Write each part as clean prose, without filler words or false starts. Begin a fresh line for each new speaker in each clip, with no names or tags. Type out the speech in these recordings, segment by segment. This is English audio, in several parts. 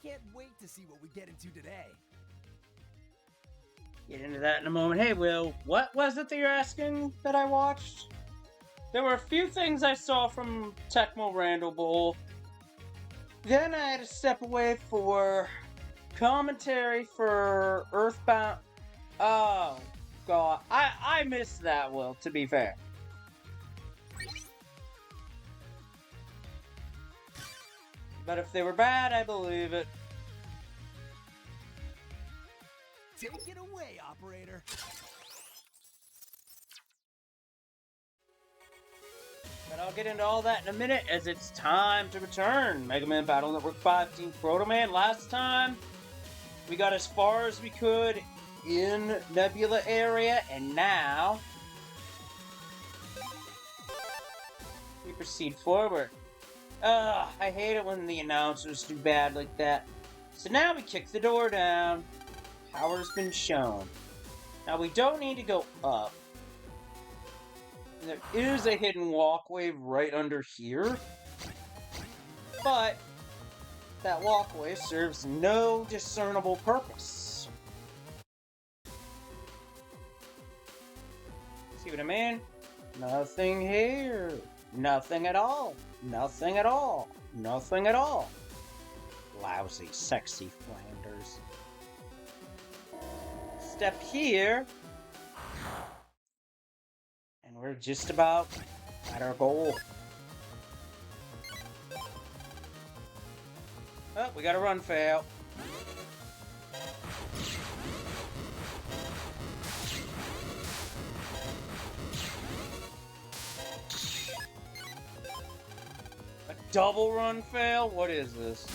Can't wait to see what we get into today.
Get into that in a moment. Hey, Will, what was it that you're asking that I watched? There were a few things I saw from Tecmo Randall Bowl. Then I had to step away for commentary for Earthbound. Oh, God. I missed that, Will, to be fair. But if they were bad, I believe it.
Take it away, operator.
But I'll get into all that in a minute as it's time to return. Mega Man Battle Network 5 Team Protoman. Last time, we got as far as we could in Nebula area, and now we proceed forward. Ugh, I hate it when the announcers do bad like that. So now we kick the door down. Power's been shown. Now we don't need to go up. There is a hidden walkway right under here. But that walkway serves no discernible purpose. See what I mean? Nothing here. Nothing at all. Nothing at all. Nothing at all. Lousy, sexy Flanders. Step here. And we're just about at our goal. Oh, we got a run fail. A double run fail? What is this?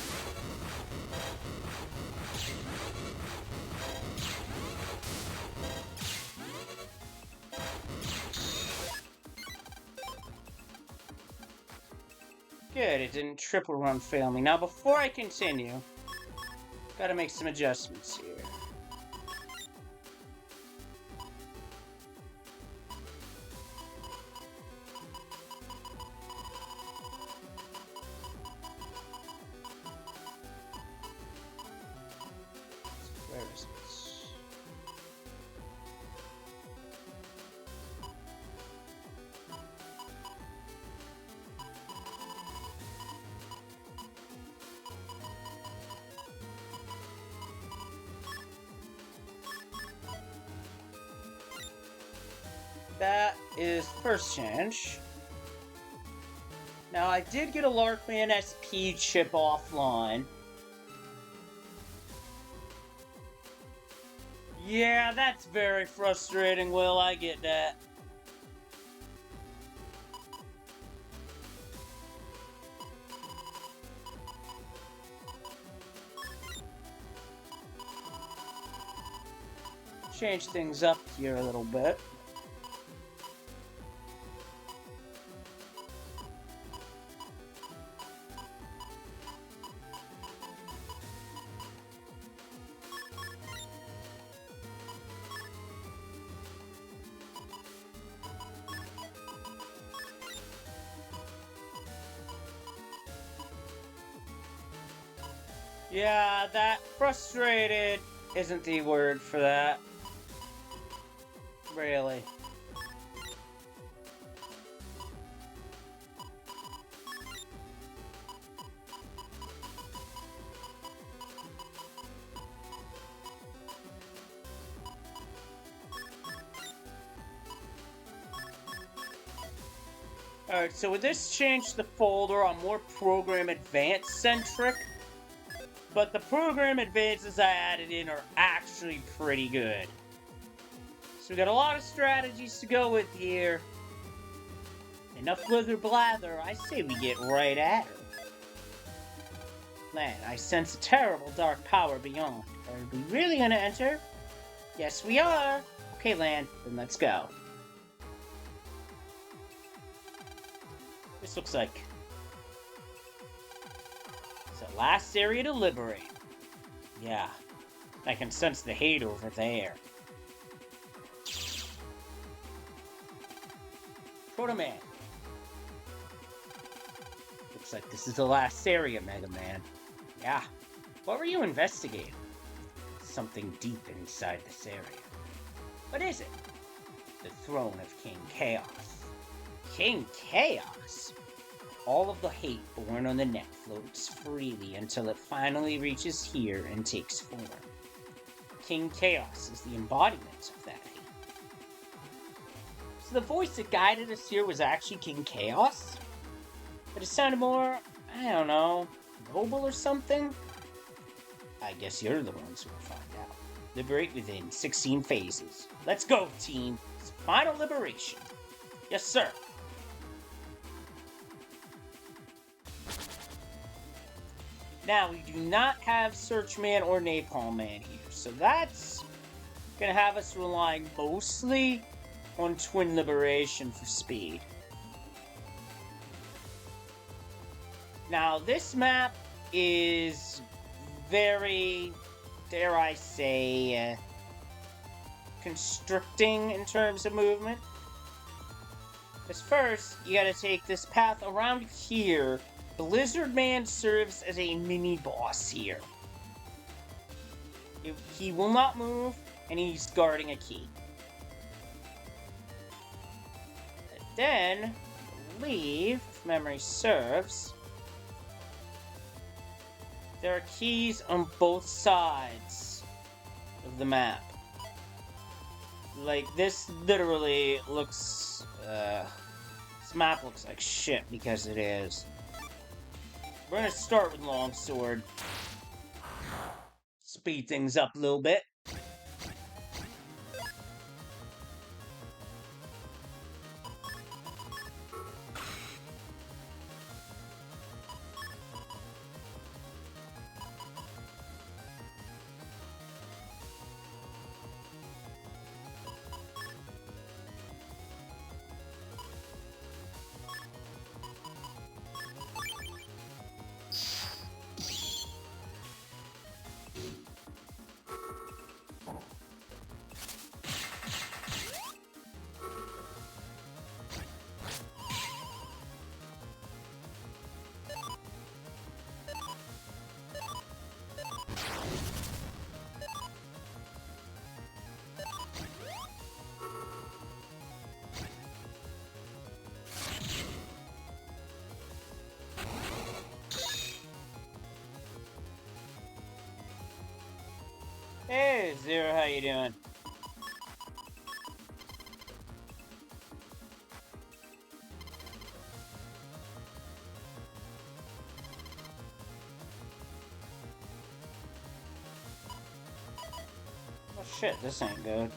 Good, it didn't triple run fail me. Now, before I continue, gotta make some adjustments here. Where is it? That is first change. Now, I did get a Larkman SP chip offline. Yeah, that's very frustrating, Will. I get that. Change things up here a little bit. Yeah, that frustrated isn't the word for that. Really. Alright, so with this change the folder, I'm more Program Advanced centric. But the Program Advances I added in are actually pretty good. So we got a lot of strategies to go with here. Enough blither blather, I say we get right at her. Man, I sense a terrible dark power beyond. Are we really gonna enter? Yes, we are! Okay, Lan, then let's go. This looks like it's the last area to liberate. Yeah, I can sense the hate over there. Protoman. Looks like this is the last area, Mega Man. Yeah, What were you investigating? Something deep inside this area. What is it? The throne of King Chaos. King Chaos? All of the hate born on the net floats freely until it finally reaches here and takes form. King Chaos is the embodiment of that hate. So the voice that guided us here was actually King Chaos? But it sounded more, I don't know, noble or something? I guess you're the ones who will find out. Liberate within 16 phases. Let's go, team. It's final liberation. Yes, sir. Now, we do not have Search Man or Napalm Man here, so that's gonna have us relying mostly on Twin Liberation for speed. Now, this map is very, dare I say, constricting in terms of movement. Because first, you gotta take this path around here. The Lizard Man serves as a mini-boss here. He will not move, and he's guarding a key. And then, I believe, if memory serves, there are keys on both sides of the map. Like, this literally looks, this map looks like shit because it is. We're gonna start with Longsword. Speed things up a little bit. Hey, Zero, how you doing? Oh shit, this ain't good.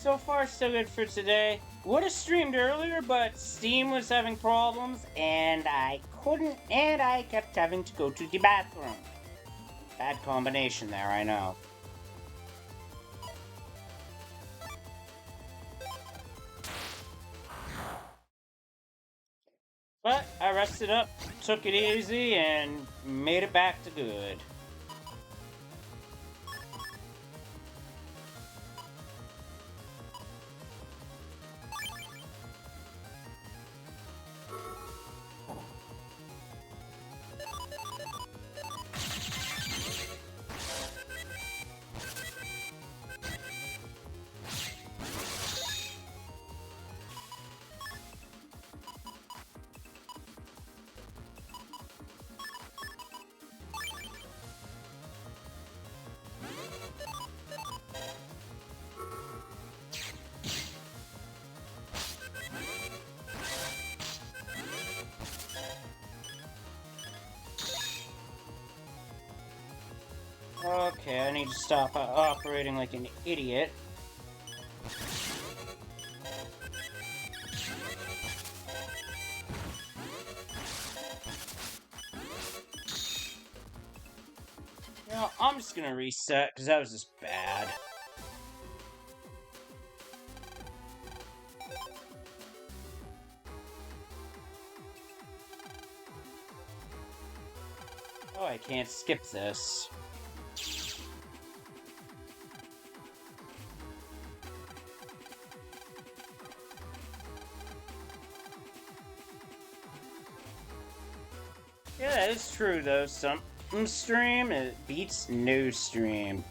So far, so good for today. Would have streamed earlier, but Steam was having problems, and I couldn't, and I kept having to go to the bathroom. Bad combination there, I know. But I rested up, took it easy, and made it back to good. need to stop operating like an idiot. You know, I'm just gonna reset, because that was just bad. Oh, I can't skip this. Yeah, that is true, though. Some stream, it beats no stream.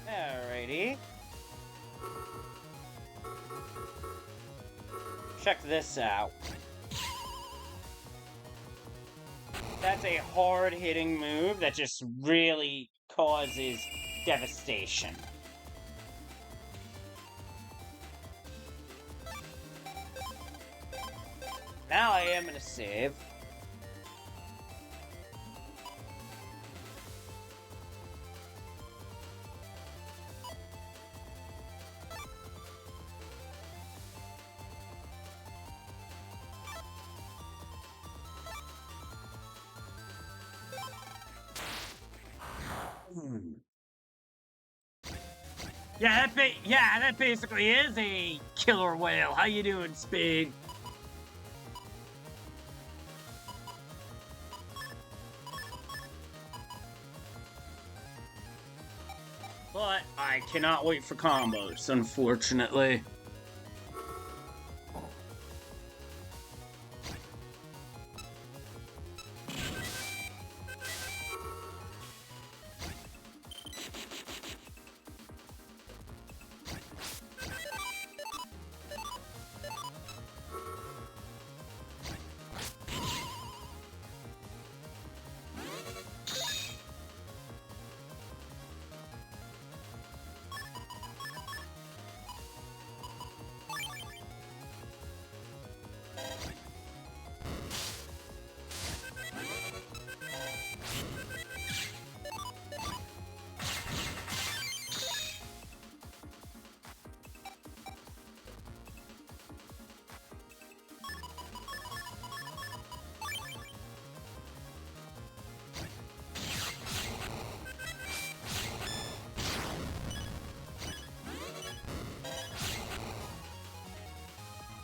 Alrighty. Check this out. That's a hard-hitting move that just really causes devastation. Now I am gonna save. Yeah, that basically is a killer whale. How you doing, Speed? But I cannot wait for combos, unfortunately.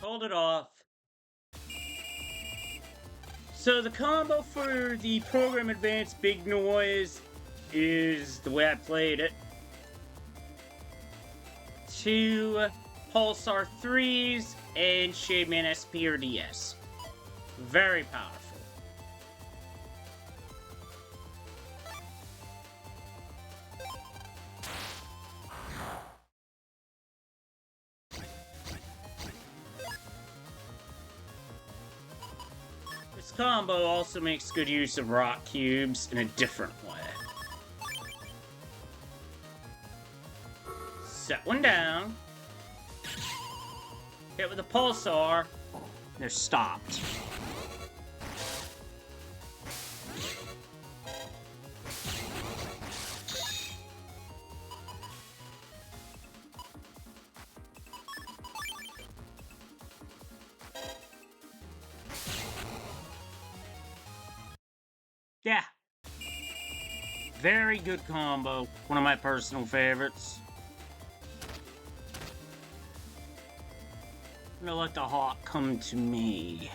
Hold it off. So the combo for the Program Advanced Big Noise is the way I played it. 2 Pulsar 3s and Shademan SP or DS. Very powerful. This combo also makes good use of rock cubes in a different way. Set one down. Hit with a pulsar. They're stopped. Very good combo. One of my personal favorites. I'm gonna let the hawk come to me.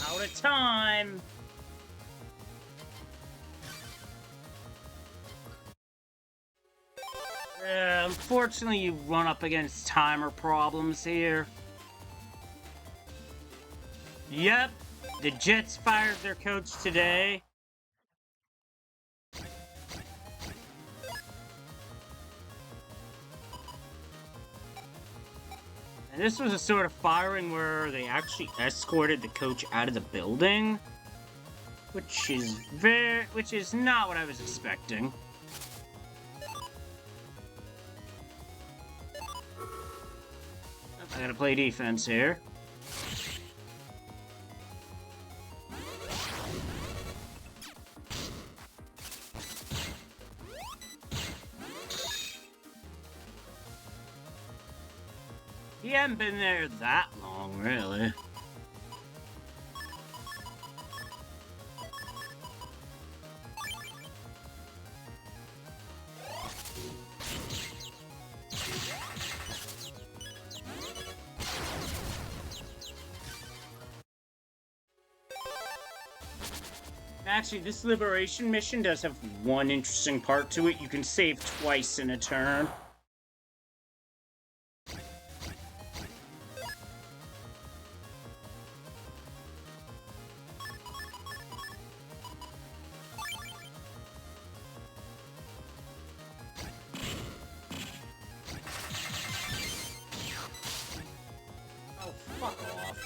Out of time. Unfortunately, you run up against timer problems here. Yep, the Jets fired their coach today. And this was a sort of firing where they actually escorted the coach out of the building, which is not what I was expecting. I gotta play defense here. He hadn't been there that long, really. Actually, this liberation mission does have one interesting part to it. You can save twice in a turn. Oh, fuck off.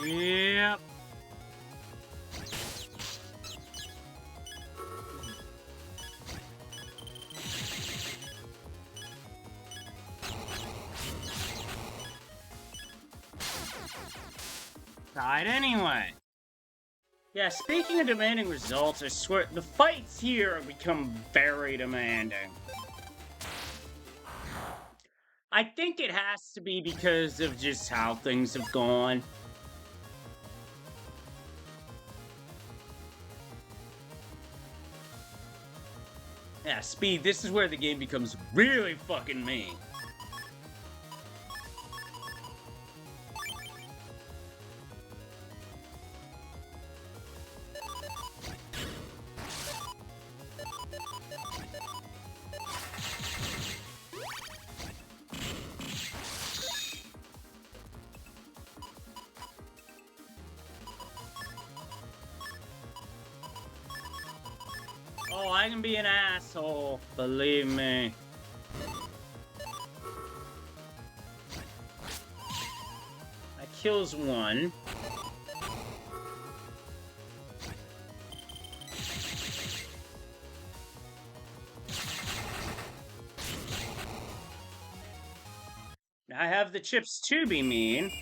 Yep. Died anyway. Yeah, speaking of demanding results, I swear, the fights here have become very demanding. I think it has to be because of just how things have gone. Yeah, Speed, this is where the game becomes really fucking mean. Oh, I can be an asshole, believe me. That kills one. the chips to be mean.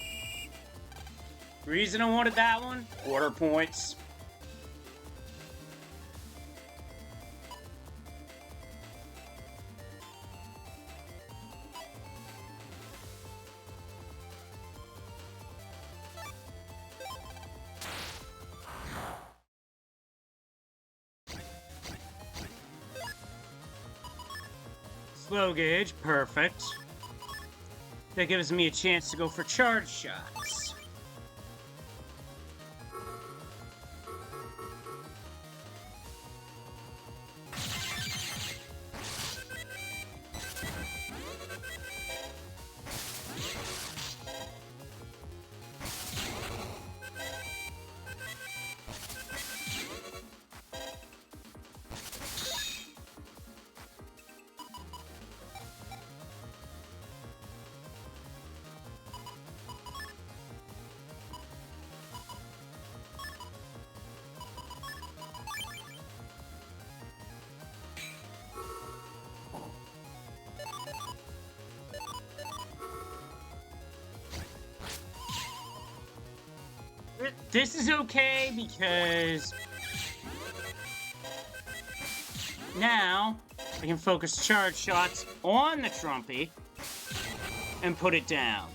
Reason I wanted that one? Order points. Slow gauge, perfect. That gives me a chance to go for charge shots. This is okay because now I can focus charge shots on the Trumpy and put it down.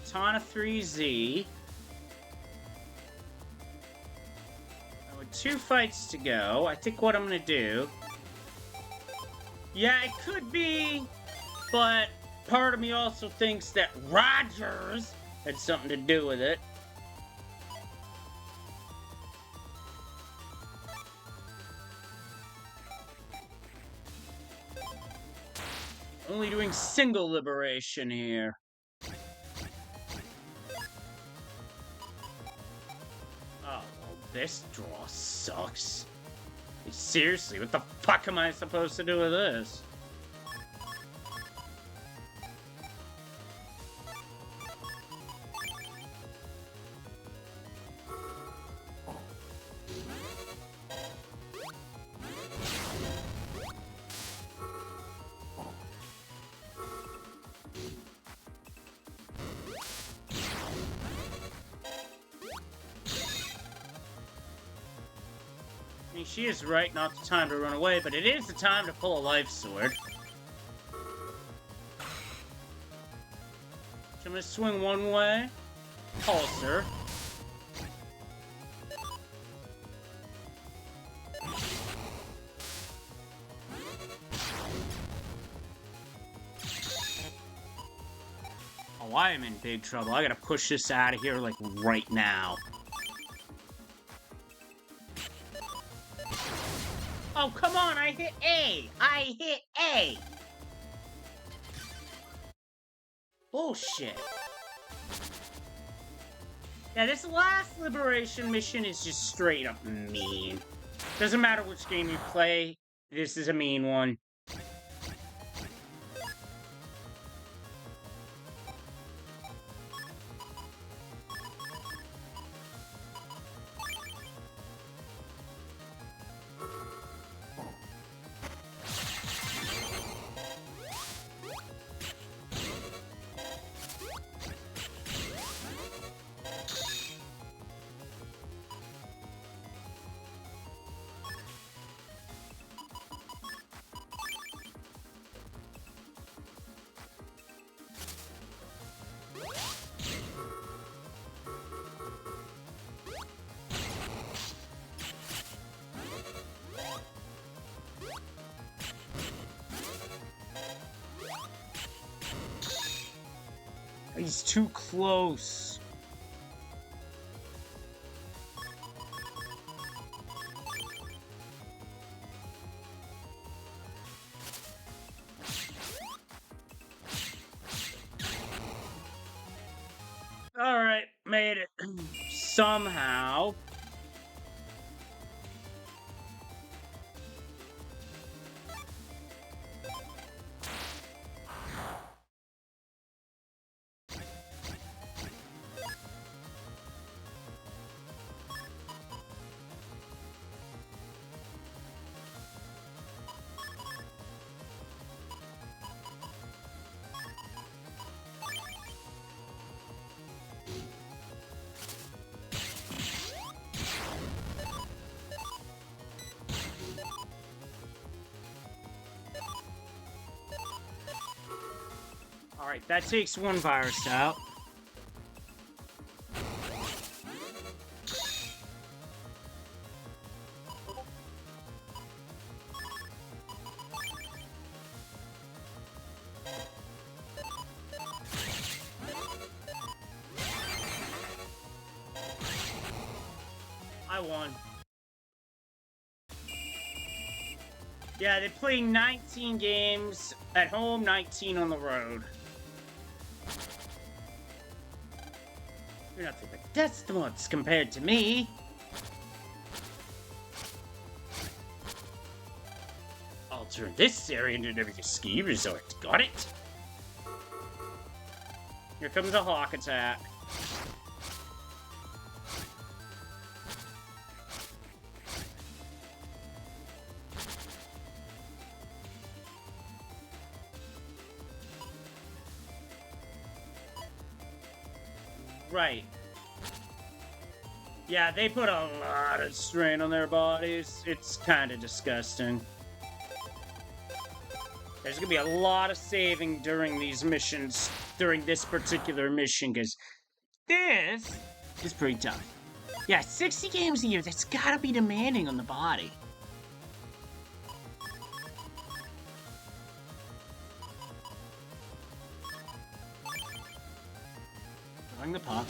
Tana 3Z. With 2 fights to go, I think what I'm gonna do... Yeah, it could be, but part of me also thinks that Rogers had something to do with it. Only doing single liberation here. Oh, well, this draw sucks. Seriously, what the fuck am I supposed to do with this? I mean, she is right, not the time to run away, but it is the time to pull a life sword. So I'm gonna swing one way, pulse her. Oh, I am in big trouble. I gotta push this out of here, like, right now. Oh, come on, I hit A! I hit A! Bullshit. Yeah, this last liberation mission is just straight up mean. Doesn't matter which game you play, this is a mean one. He's too close. Alright, made it. Somehow. Alright, that takes one virus out. I won. Yeah, they play 19 games at home, 19 on the road. You're nothing but dust compared to me. I'll turn this area into a ski resort. Got it? Here comes a hawk attack. Right. Yeah, they put a lot of strain on their bodies. It's kind of disgusting. There's gonna be a lot of saving during these missions, during this particular mission, because this is pretty tough. Yeah, 60 games a year, that's gotta be demanding on the body. Throwing the puck.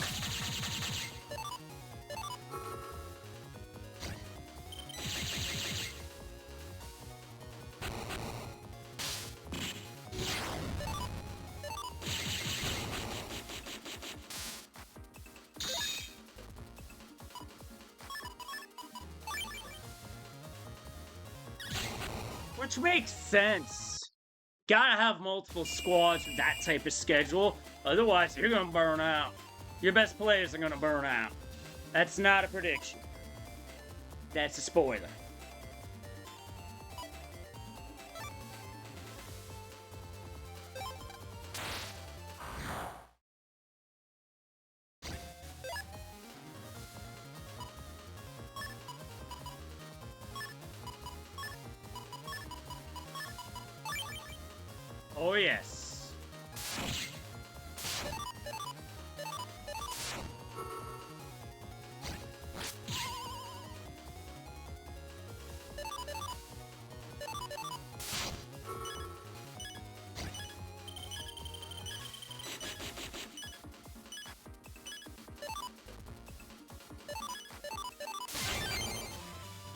Which makes sense. Gotta have multiple squads with that type of schedule, otherwise you're gonna burn out. Your best players are gonna burn out. That's not a prediction. That's a spoiler. Oh yes.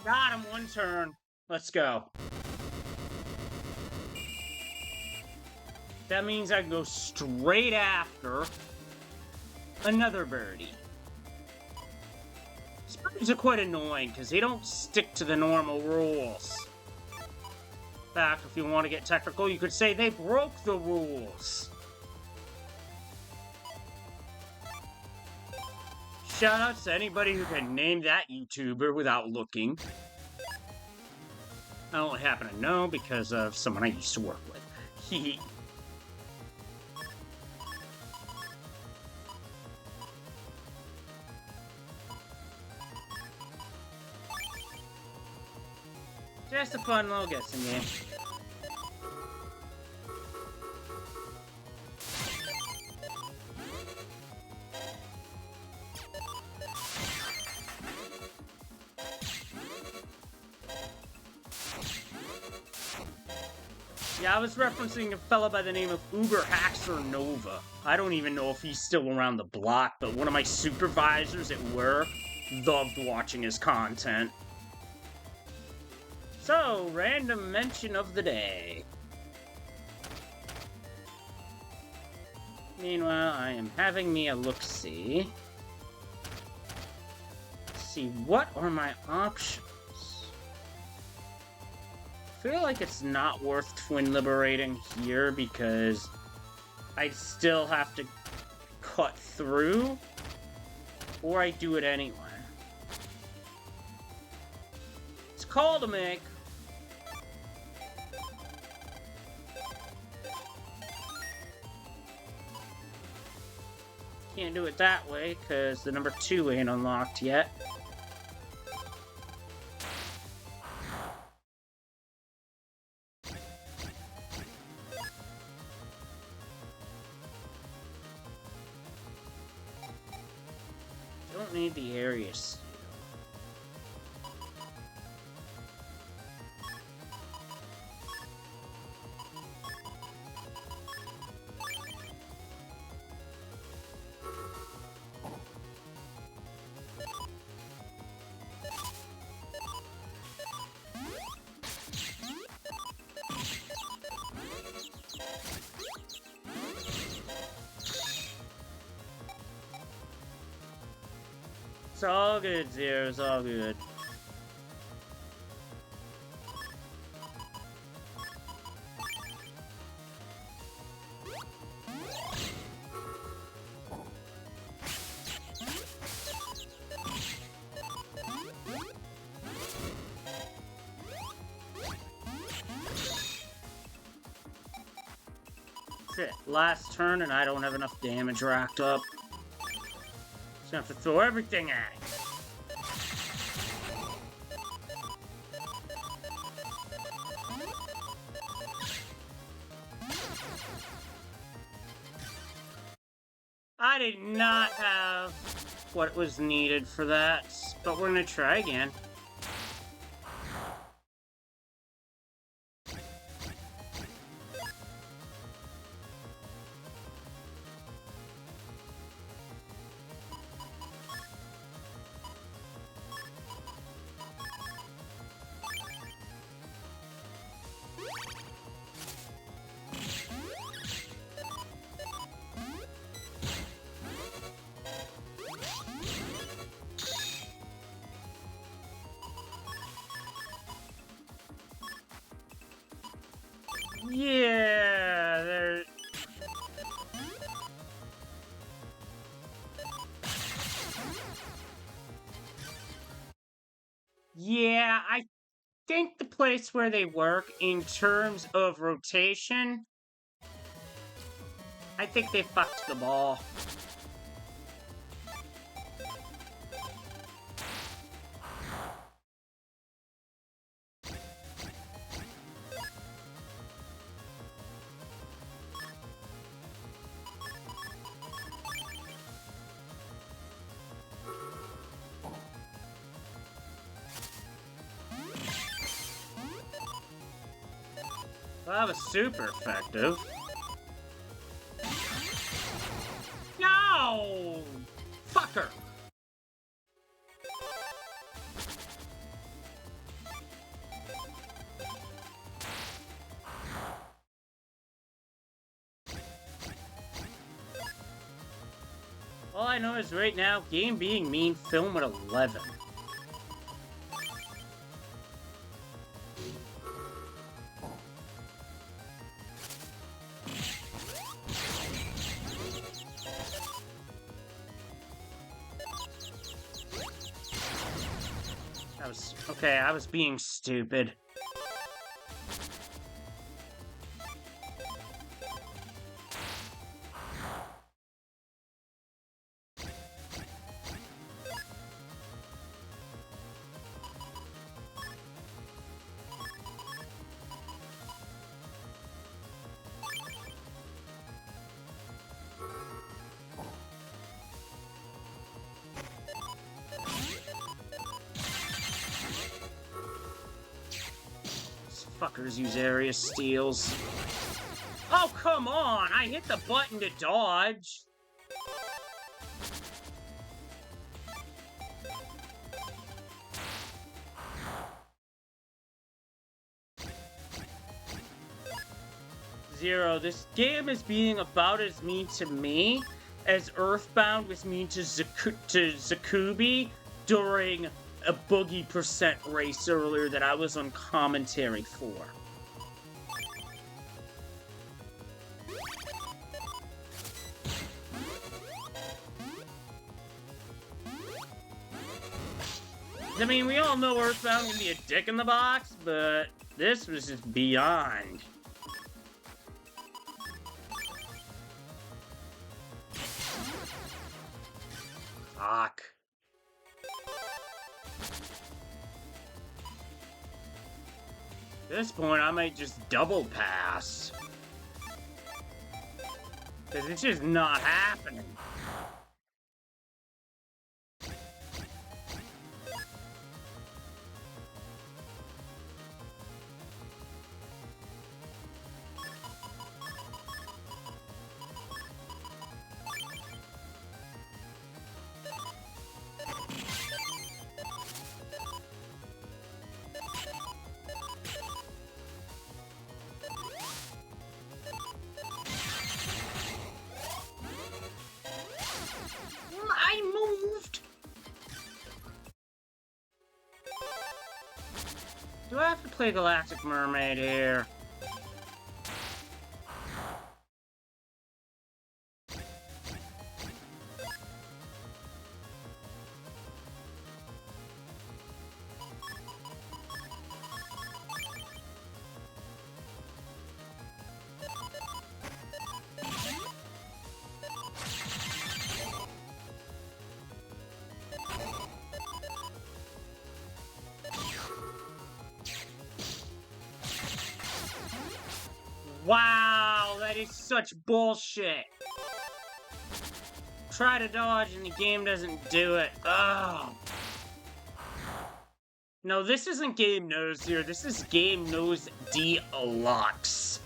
Got him, one turn. Let's go. That means I can go straight after another birdie. These birdies are quite annoying because they don't stick to the normal rules. In fact, if you want to get technical, you could say they broke the rules. Shout out to anybody who can name that YouTuber without looking. I only happen to know because of someone I used to work with. Hee. Just a fun little guessing game. Yeah, I was referencing a fella by the name of Uber Haxer Nova. I don't even know if he's still around the block, but one of my supervisors at work loved watching his content. So, random mention of the day. Meanwhile, I am having me a look-see. See, what are my options? I feel like it's not worth twin liberating here because I still have to cut through, or I do it anyway. It's a call to make. Can't do it that way because the number 2 ain't unlocked yet. need the area steel. It's all good, Zero. It's all good. That's it. Last turn, and I don't have enough damage racked up. Just have to throw everything at it. I did not have what was needed for that, but we're gonna try again. Yeah, there. Yeah, I think the place where they work in terms of rotation, I think they fucked the ball. Well, that was super effective. No! Fucker! All I know is right now, game being mean, film at 11. Okay, I was being stupid. Fuckers use area steals. Oh, come on! I hit the button to dodge! Zero, this game is being about as mean to me as Earthbound was mean to Zakubi during a Boogie Percent race earlier that I was on commentary for. I mean, we all know Earthbound can be a dick in the box, but this was just beyond. Fuck. At this point, I might just double pass. Because it's just not happening. I have to play Galactic Mermaid here? Wow, that is such bullshit. Try to dodge and the game doesn't do it. Ugh. No, this isn't Game Knows here. This is Game Knows Deluxe.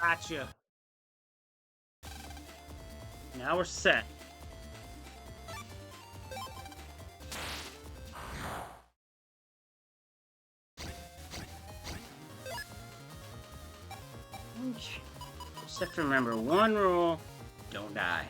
Gotcha. Now we're set. Just have to remember one rule: don't die.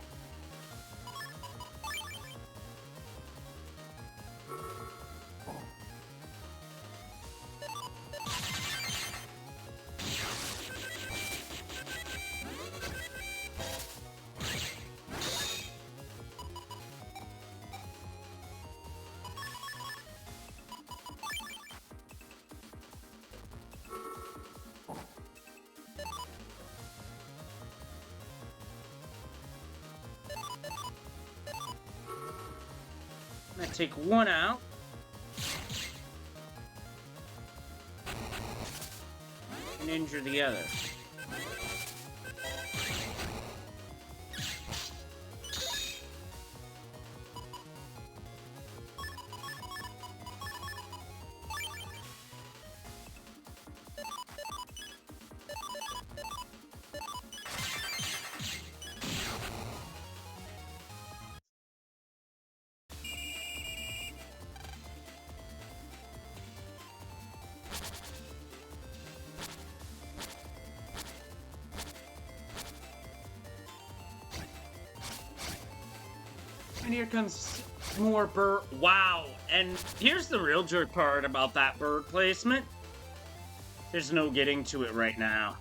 I'm gonna take one out. And injure the other. And here comes more bird. Wow. And here's the real jerk part about that bird placement. There's no getting to it right now.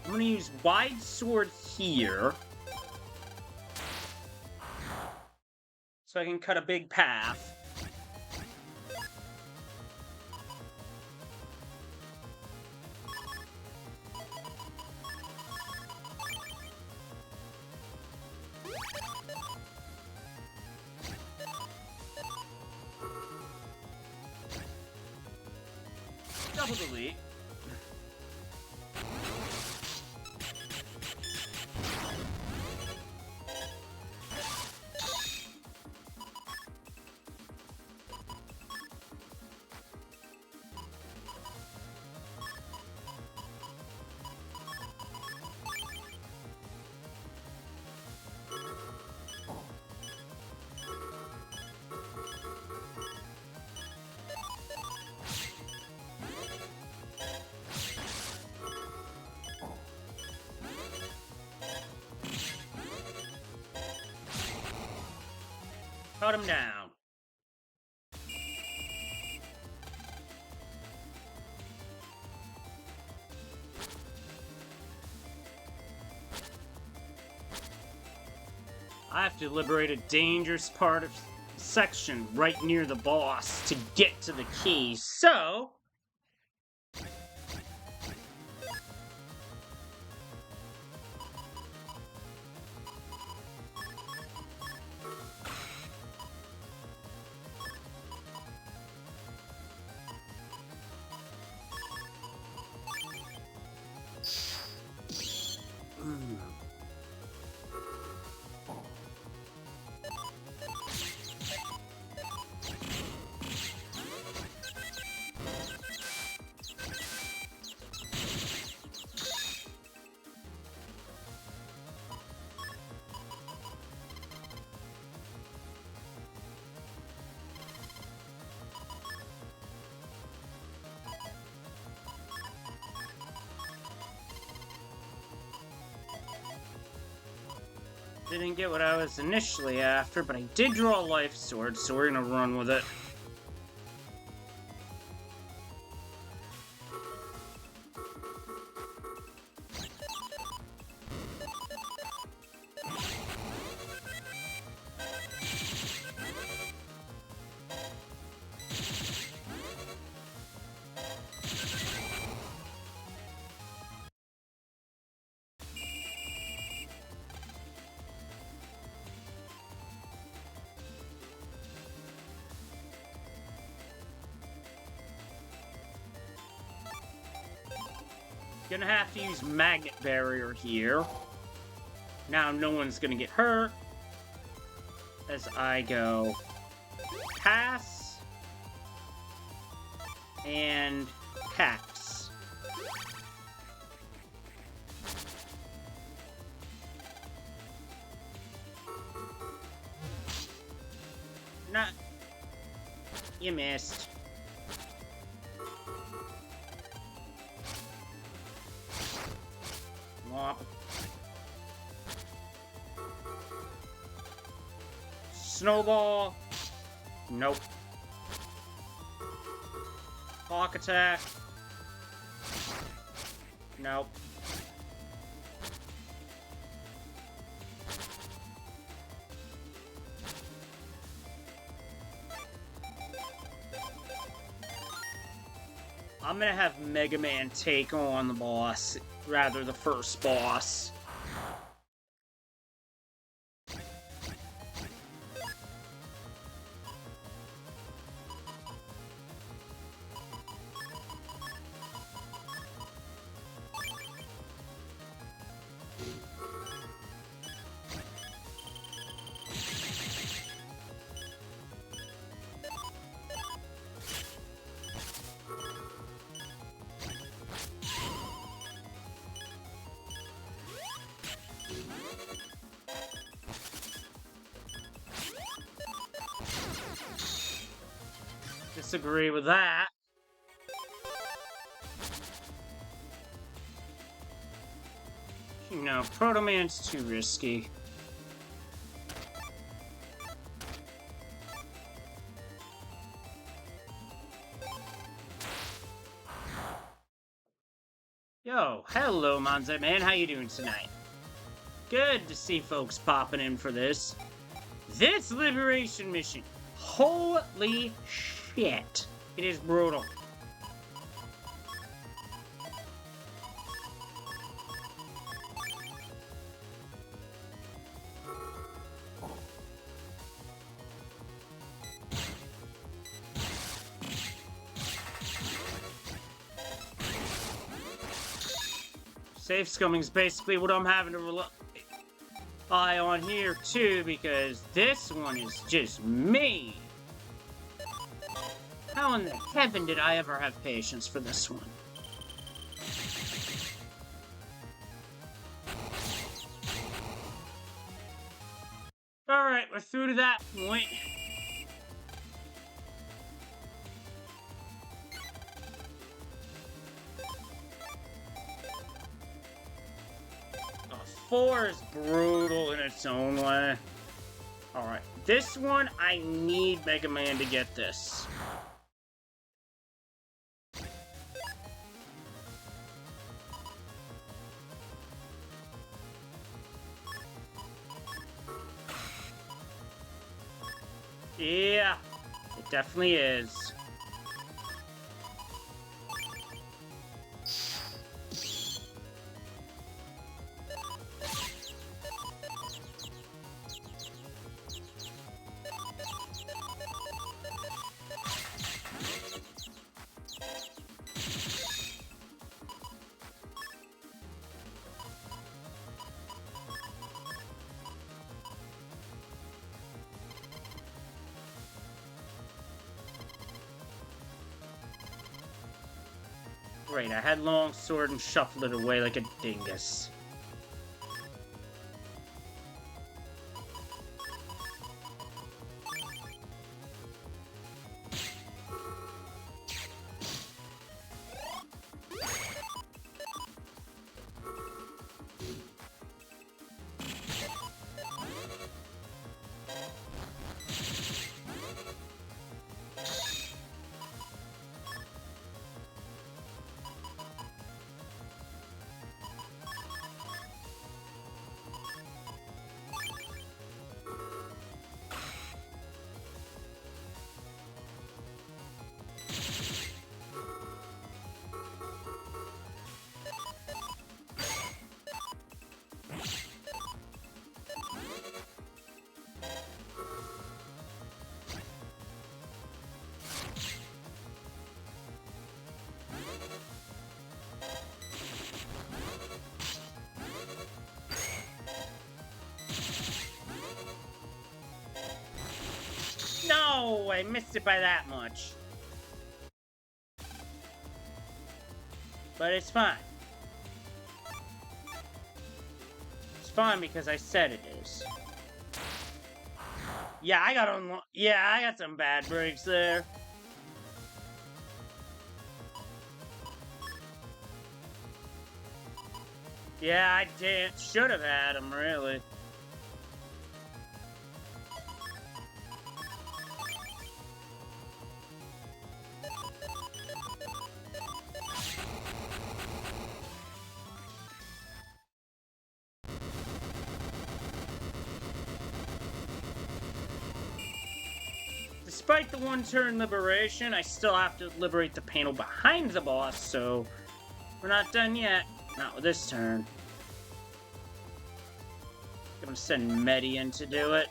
I'm gonna use Wide Sword here. So I can cut a big path. Double delete. Cut him down. I have to liberate a dangerous part of section right near the boss to get to the key, so... Didn't get what I was initially after, but I did draw a life sword, so we're gonna run with it. Gonna have to use magnet barrier here. Now no one's gonna get hurt. As I go pass and pass. Not. You missed. Womp. Snowball. Nope. Hawk attack. Nope. I'm gonna have Mega Man take on the boss, rather the first boss. Disagree with that. You know, Protoman's too risky. Yo, hello, Manze Man. How you doing tonight? Good to see folks popping in for this. This liberation mission. Holy shit. It is brutal. Safe scumming's basically what I'm having to rely on here too, because this one is just me. How in the heaven did I ever have patience for this one? Alright, we're through to that point. Oh, 4 is brutal in its own way. Alright, this one, I need Mega Man to get this. definitely is. Great, I had long sword and shuffled it away like a dingus. No, I missed it by that much. But it's fine. It's fine because I said it is. Yeah, I got some bad breaks there. Yeah, I should have had him, really. Despite the one-turn liberation, I still have to liberate the panel behind the boss, so we're not done yet. Not with this turn. I'm gonna send Medi in to do it.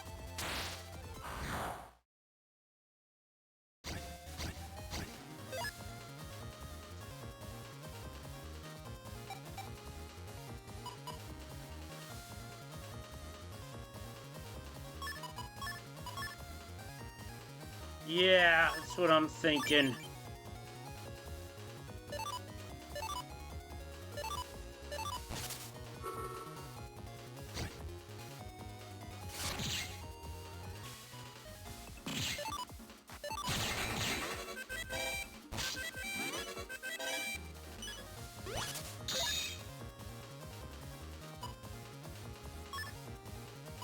Yeah, that's what I'm thinking.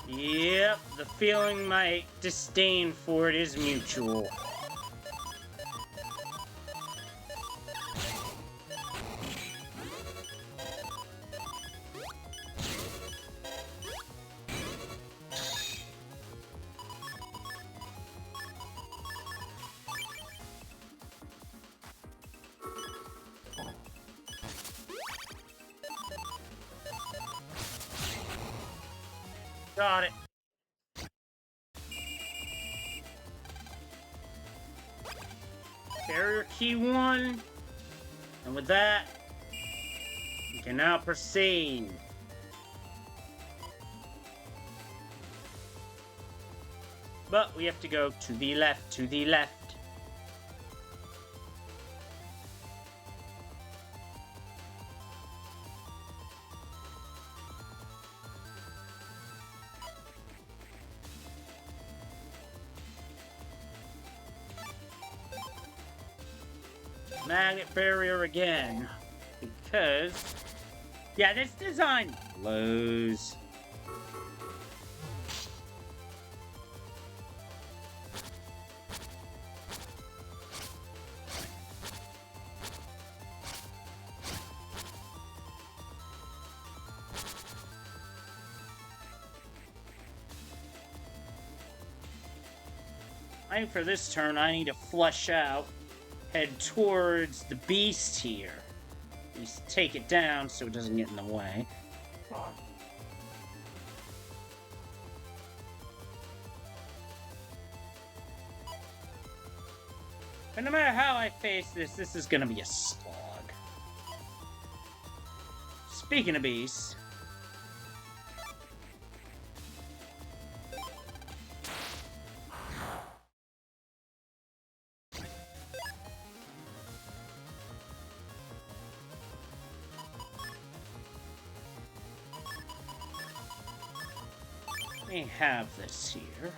Yep, the feeling my disdain for it is mutual. Got it. Barrier key 1. And with that, we can now proceed. But we have to go to the left, to the left. Magnet barrier again. Because, yeah, this design blows. I think for this turn, I need to flush out, head towards the beast here. At least take it down so it doesn't get in the way. But no matter how I face this, this is gonna be a slog. Speaking of beasts... let me have this here.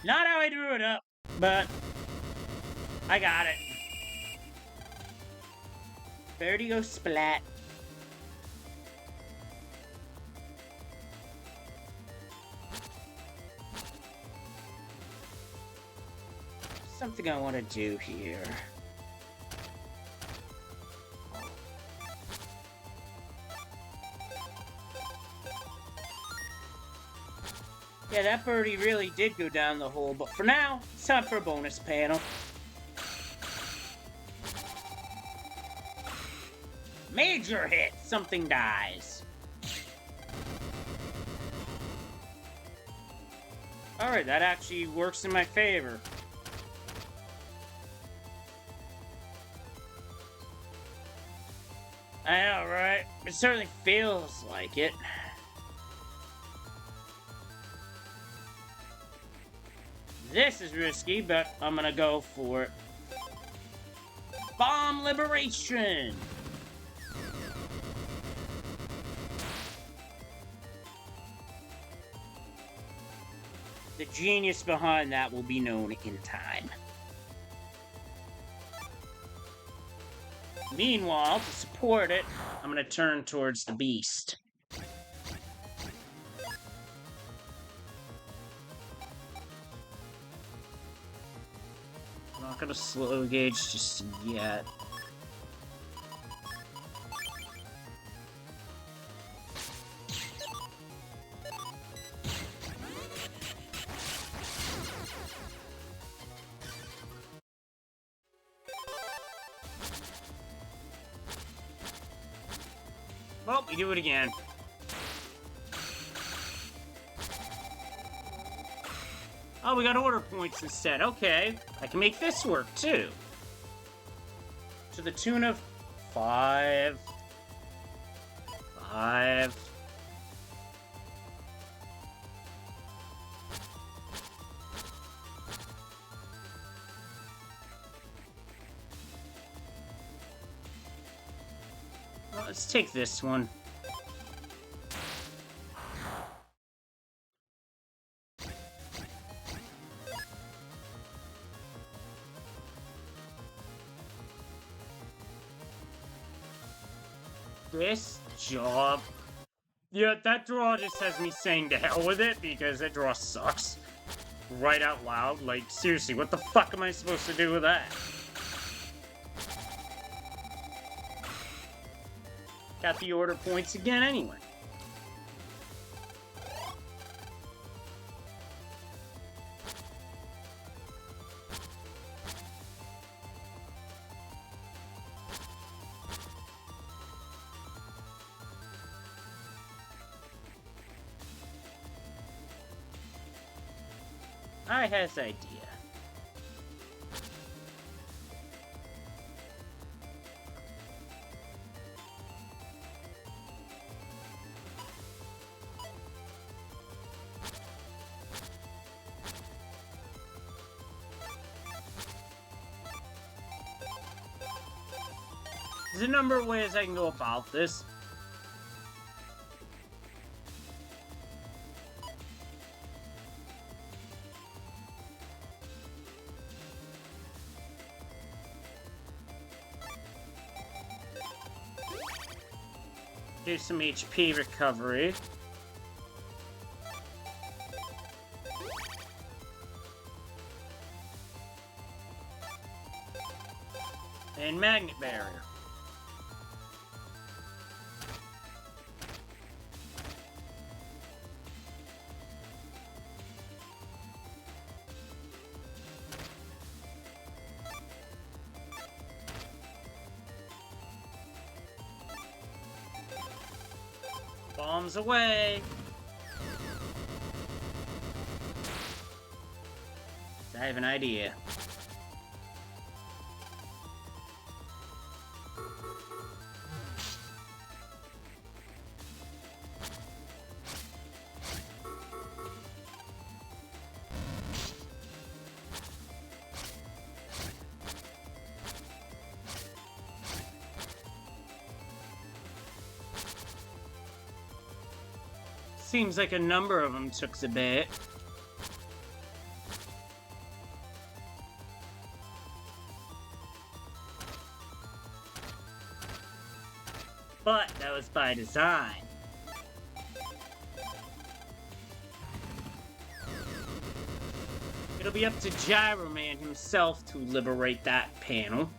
Not how I drew it up, but I got it. Vertigo splat. Something I want to do here. Yeah, that birdie really did go down the hole, but for now, it's time for a bonus panel. Major hit! Something dies. Alright, that actually works in my favor. I know, right? It certainly feels like it. This is risky, but I'm gonna go for it. Bomb liberation! The genius behind that will be known in time. Meanwhile, to support it, I'm gonna turn towards the beast. I'm not gonna slow gauge just yet. Well, we do it again. Oh, we got order points instead. Okay, I can make this work too. To the tune of 5. Well, let's take this one. This job. Yeah, that draw just has me saying to hell with it because that draw sucks. Right out loud. Like, seriously, what the fuck am I supposed to do with that? Got the order points again anyway. I has idea. There's a number of ways I can go about this. Do some HP recovery. and magnet barrier. Bombs away! I have an idea. Seems like a number of them took the bait. But that was by design. It'll be up to Gyro Man himself to liberate that panel.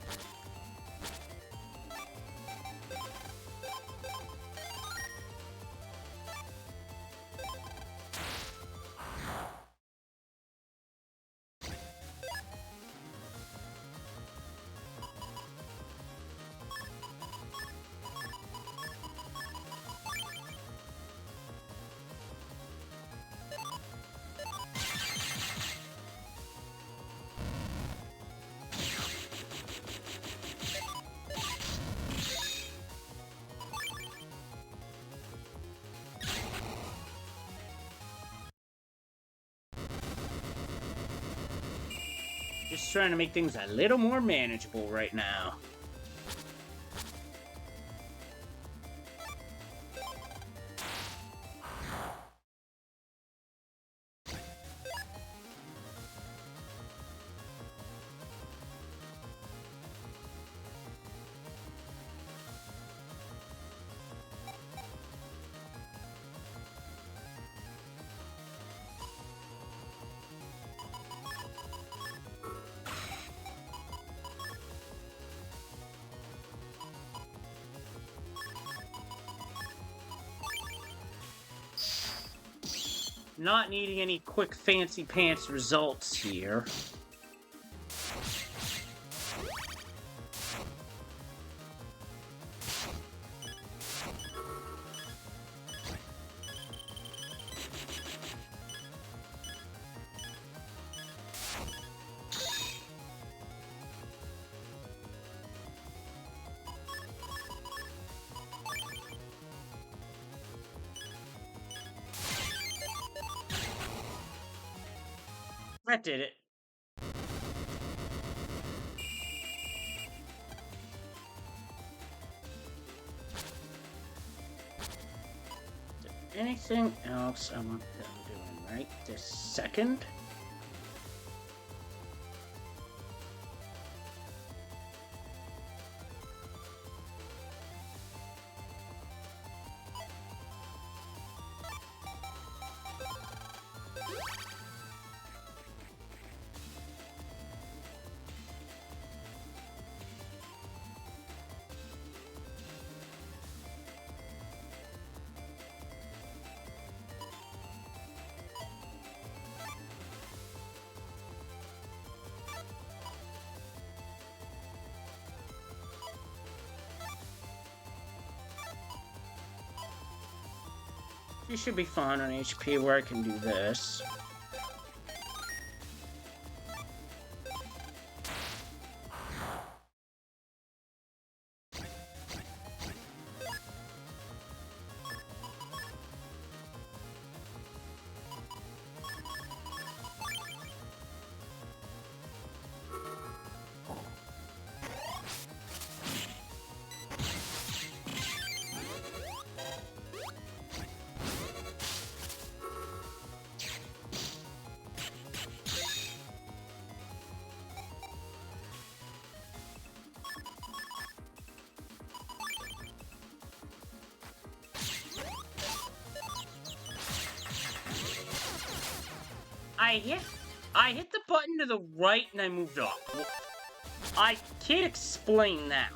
Just trying to make things a little more manageable right now. Not needing any quick fancy pants results here. That did it. Anything else I want them doing right this second? You should be fine on HP where I can do this. I hit the button to the right and I moved off. I can't explain that.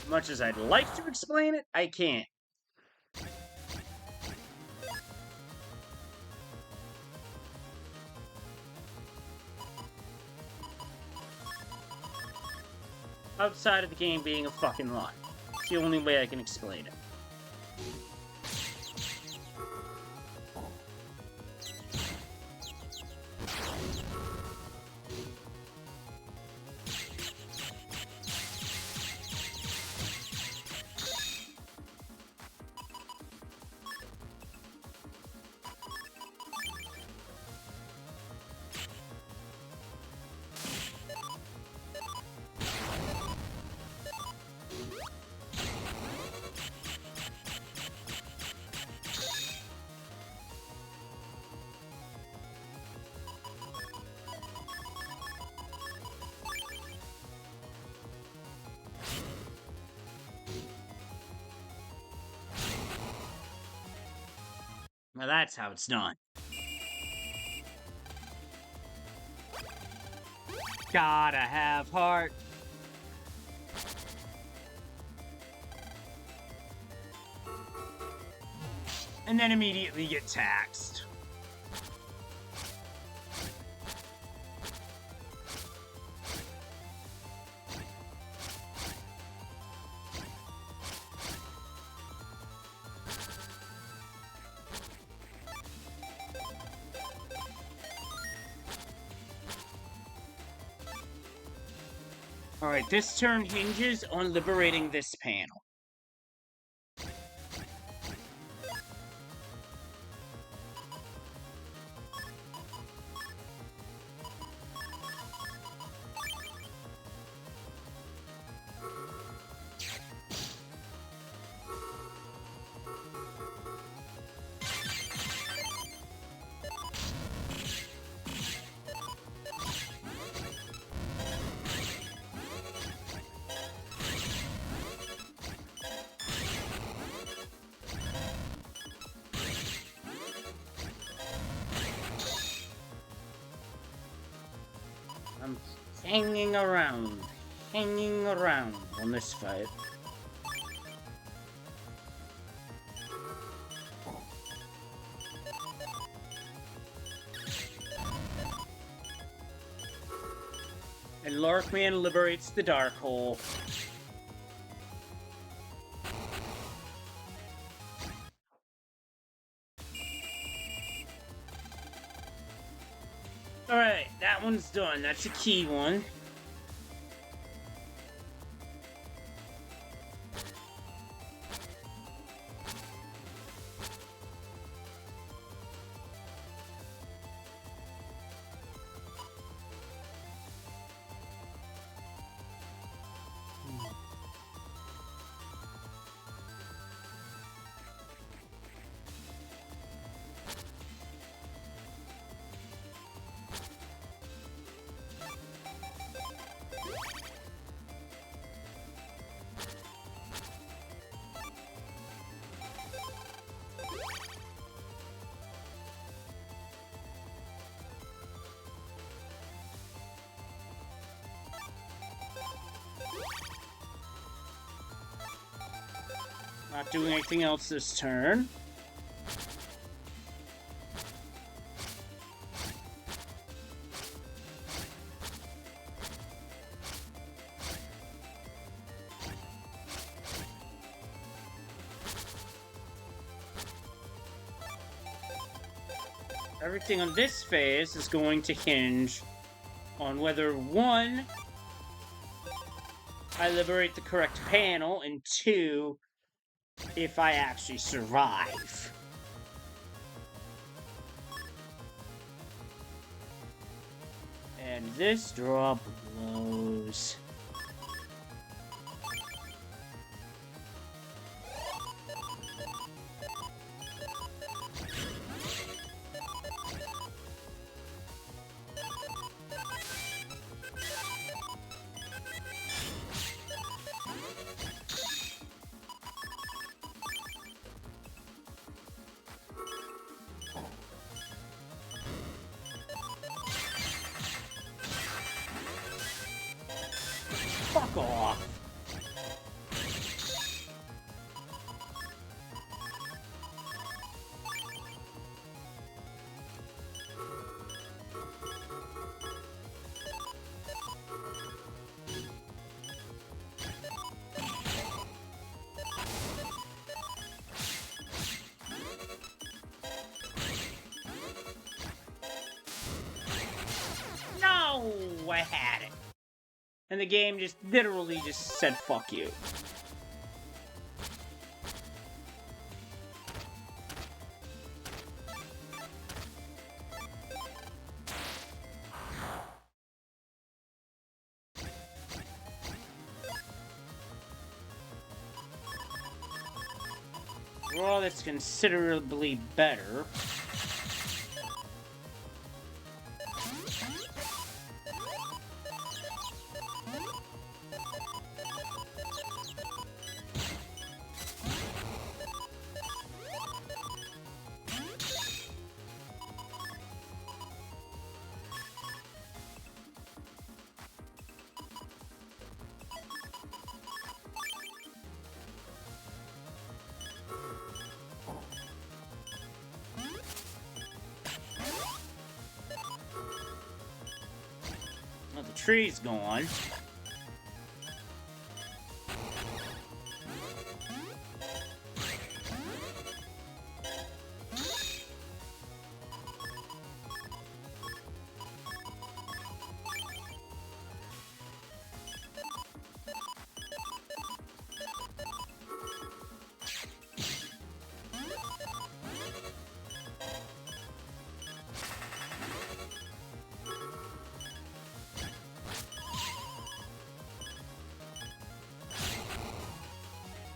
Much as I'd like to explain it, I can't. Outside of the game being a fucking lie. It's the only way I can explain it. Now that's how it's done. Gotta have heart. And then immediately get taxed. Alright, this turn hinges on liberating this panel. I'm hanging around on this fight. And Larkman liberates the Dark Hole. Alright, that one's done. That's a key one. Not doing anything else this turn. Everything on this phase is going to hinge on whether, one, I liberate the correct panel, and two, if I actually survive. And this draw blows. And the game just literally just said, fuck you. Well, that's considerably better. Well, the tree's gone.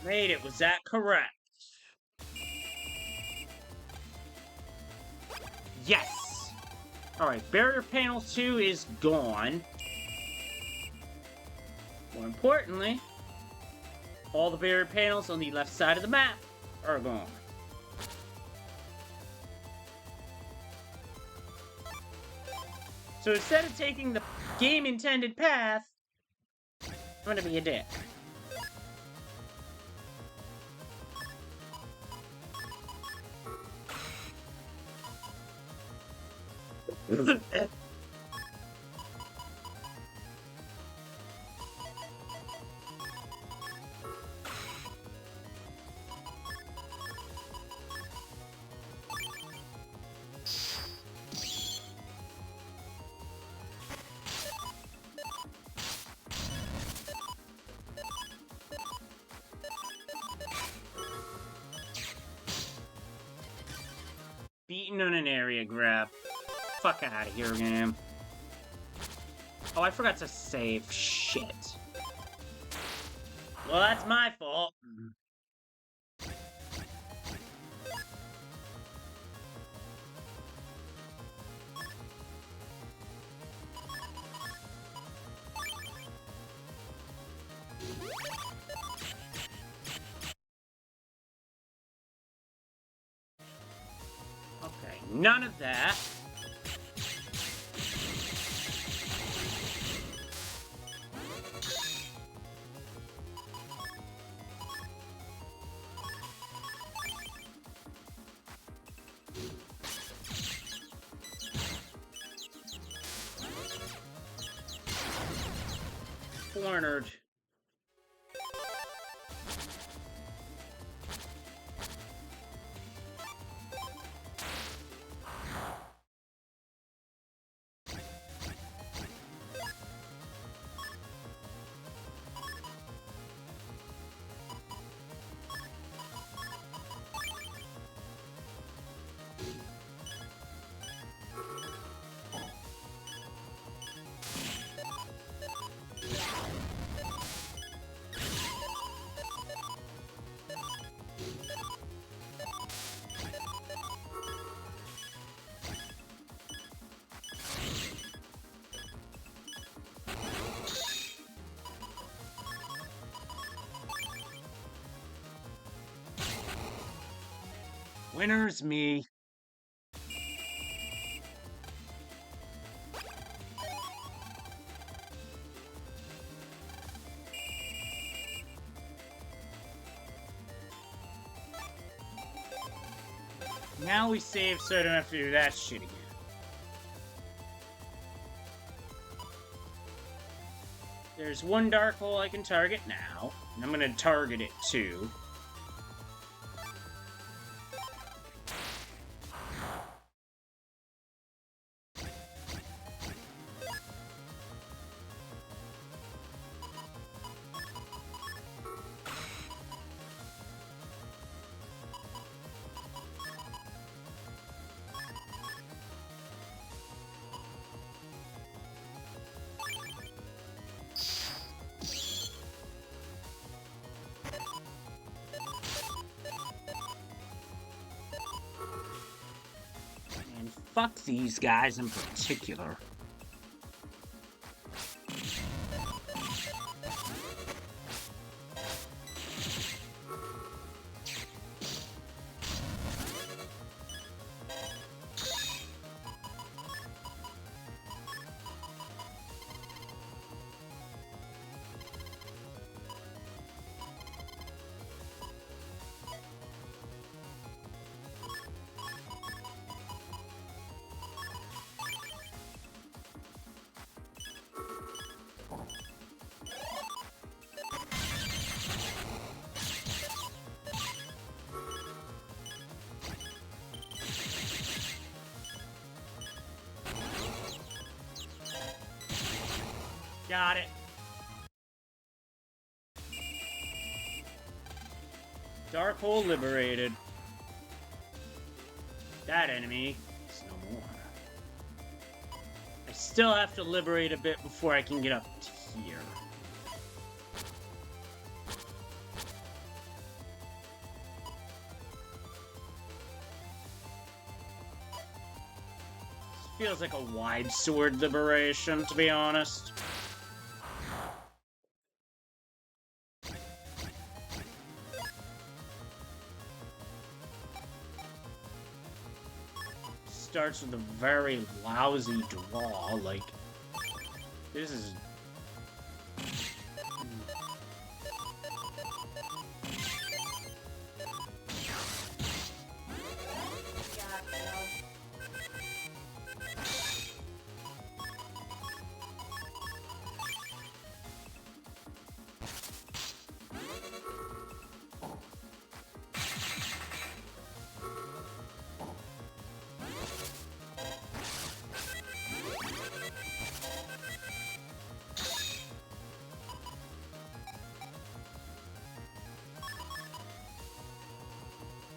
Made it. Was that correct? Yes! Alright, barrier panel 2 is gone. More importantly, all the barrier panels on the left side of the map are gone. So instead of taking the game intended path, I'm gonna be a dick. Beaten on an area grab. Fuck out of here, man. Oh, I forgot to save. Shit. Well, that's my fault. Okay, none of that. Cornered. Winner's me. Now we save so I don't have to do that shit again. There's one dark hole I can target now, and I'm gonna target it too. fuck these guys in particular. Got it. Dark hole liberated. That enemy is no more. I still have to liberate a bit before I can get up to here. This feels like a wide sword liberation, to be honest. Starts with a very lousy draw, like, this is...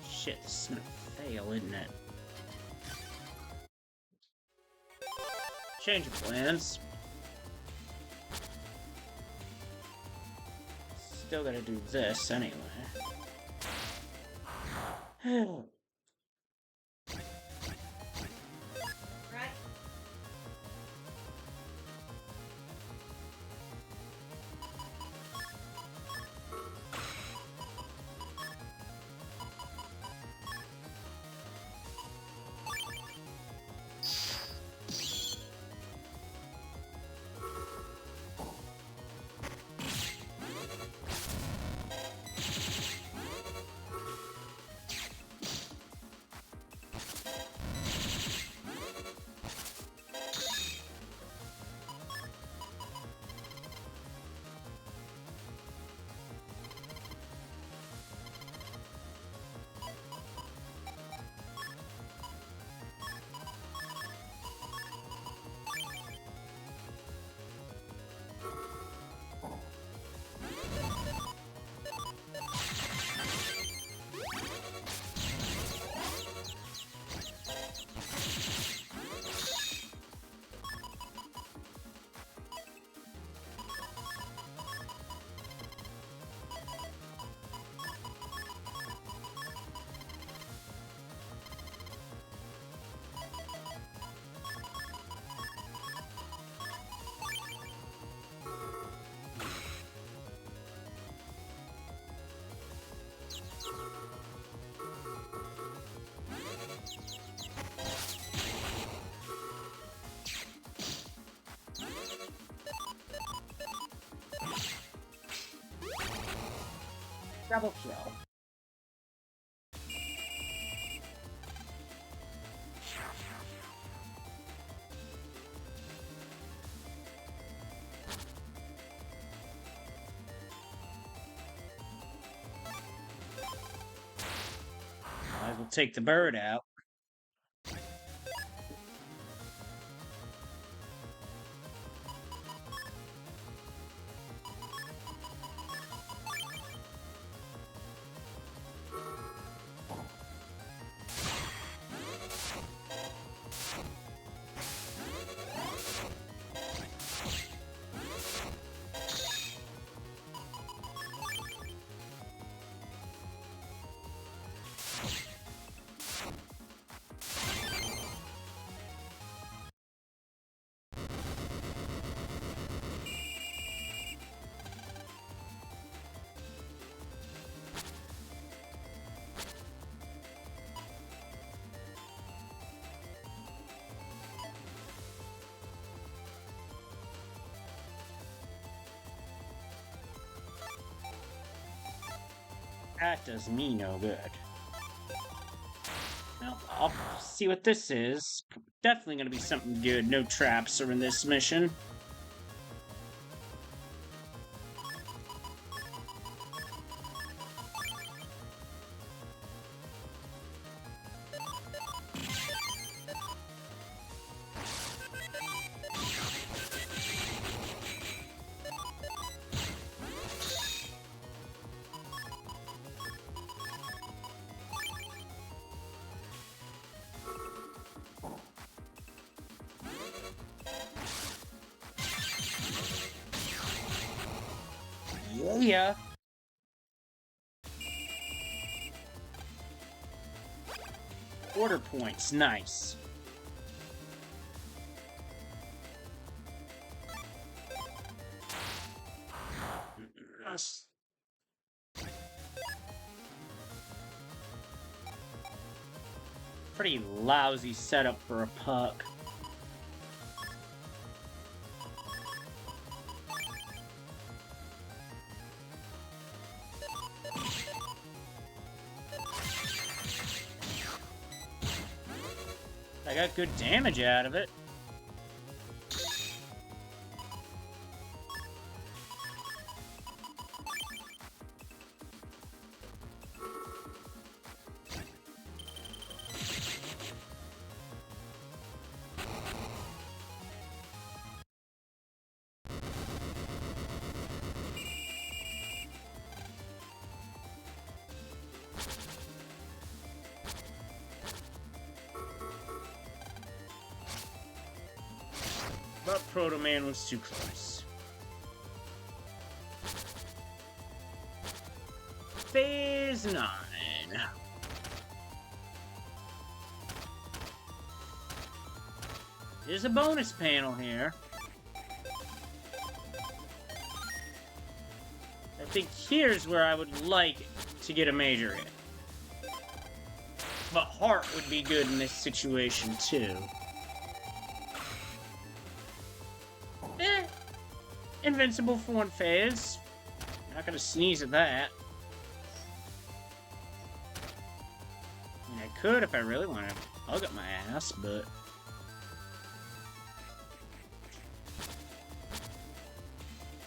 Shit, this is gonna fail, isn't it? Change of plans. Still gotta do this anyway. Double kill. I will take the bird out. That does me no good. Well, I'll see what this is. Definitely gonna be something good. No traps are in this mission. Yeah. Order points, nice. Pretty lousy setup for a puck. I got good damage out of it. But Protoman was too close. Phase 9. There's a bonus panel here. I think here's where I would like to get a major hit. But Heart would be good in this situation, too. Invincible for one phase. Not gonna sneeze at that. I mean, I could if I really want to hug up my ass, but...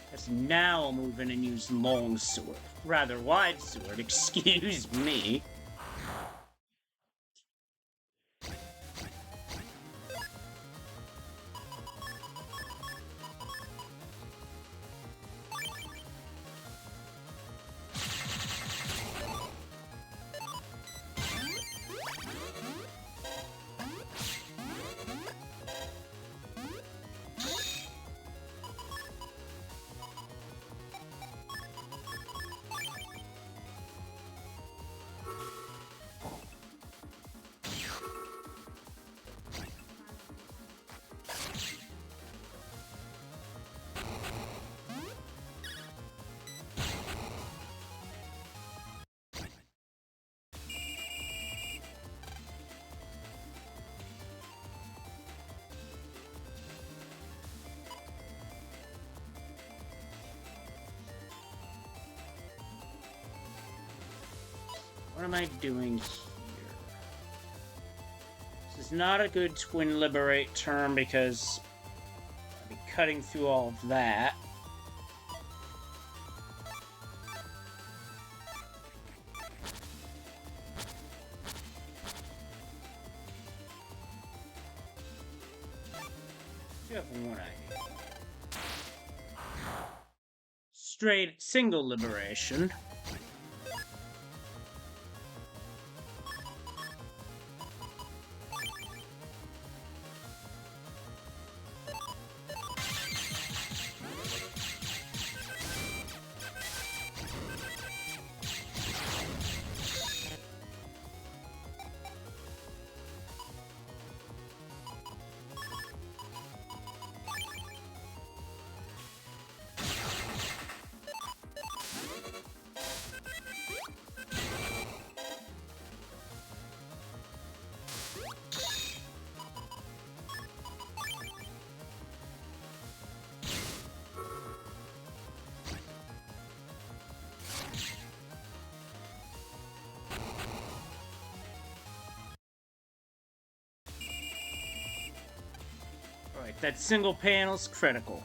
Because now I'll move in and use long sword. Rather wide sword, excuse me. What am I doing here? This is not a good twin liberate turn because I'll be cutting through all of that. You have one idea. Straight single liberation. Alright, that single panel's critical.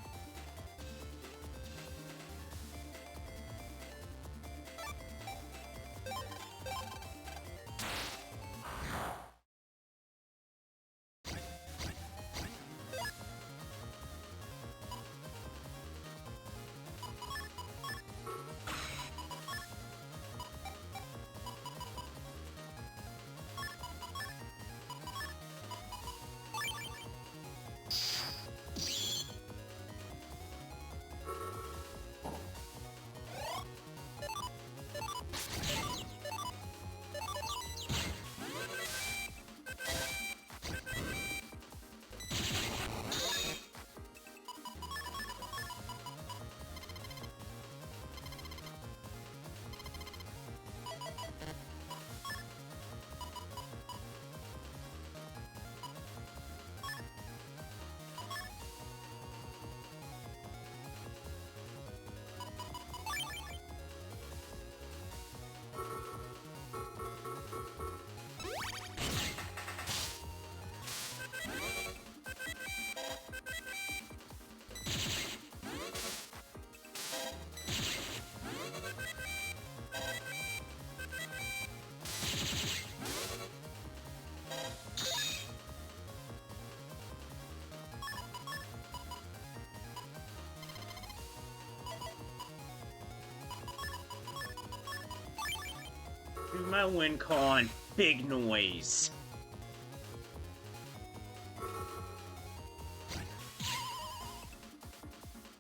Do my win con. Big noise.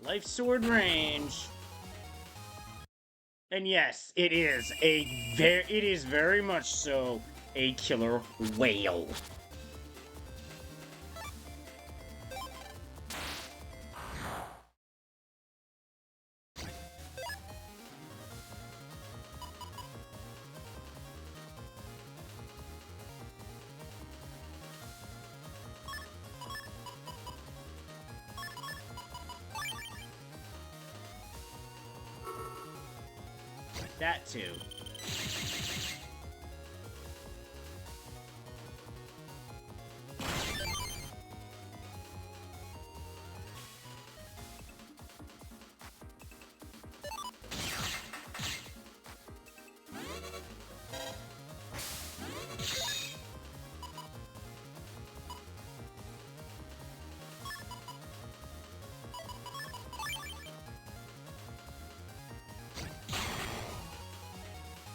Life Sword range. And yes, it is very much so a killer whale. That too.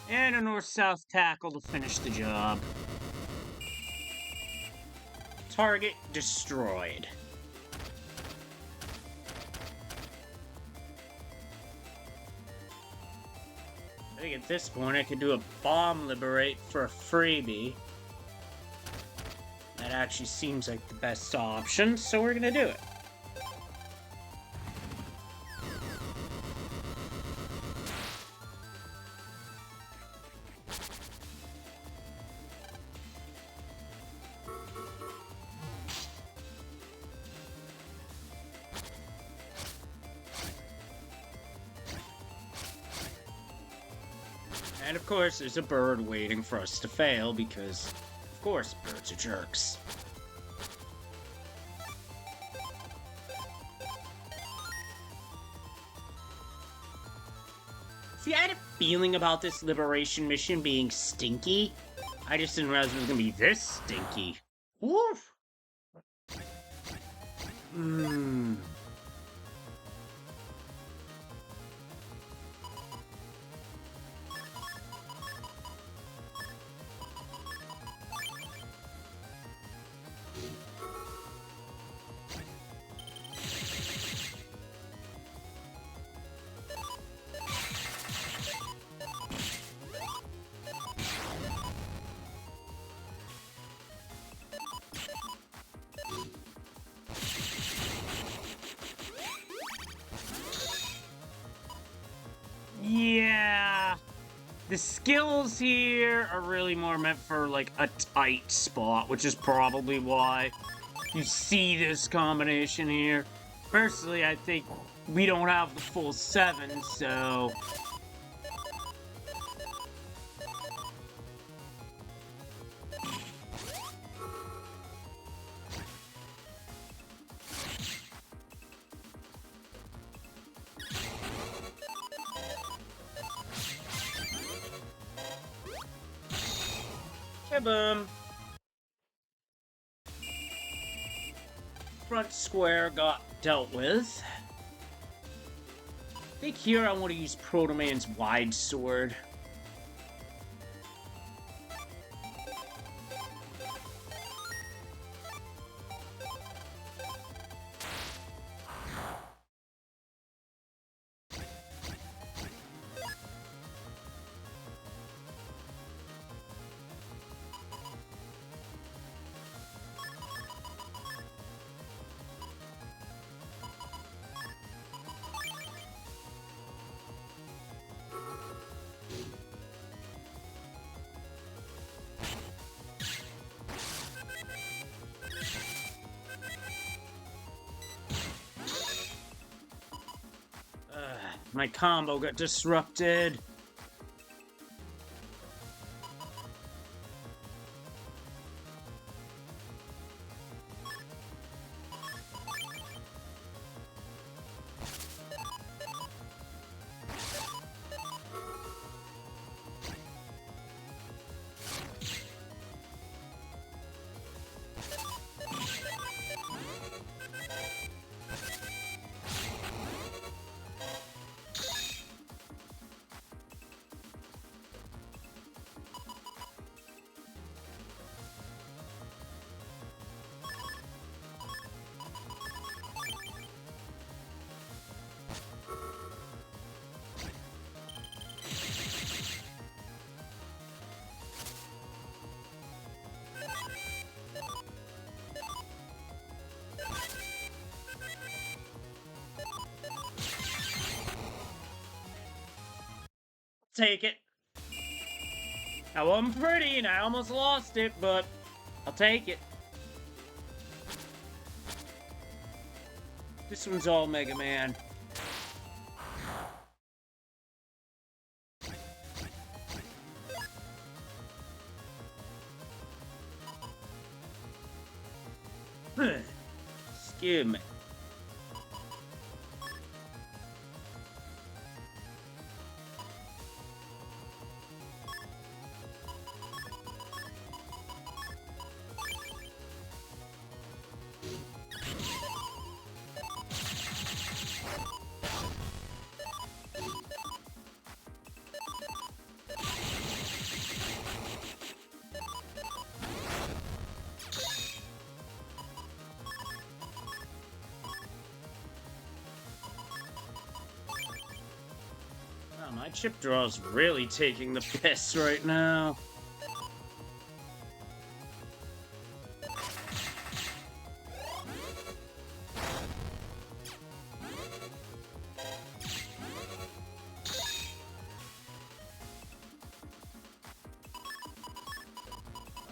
And a north-south tackle to finish the job. Target destroyed. I think at this point I could do a bomb liberate for a freebie. That actually seems like the best option, so we're gonna do it. And of course, there's a bird waiting for us to fail because, of course, birds are jerks. See, I had a feeling about this liberation mission being stinky. I just didn't realize it was gonna be this stinky. Woof! Mmm. Yeah, the skills here are really more meant for, like, a tight spot, which is probably why you see this combination here. Personally, I think we don't have the full 7, so... Kaboom! Front square got dealt with. I think here I want to use Protoman's wide sword. My combo got disrupted. Take it. That wasn't pretty, and I almost lost it, but I'll take it. This one's all Mega Man. Excuse me. Oh, my chip draw's really taking the piss right now.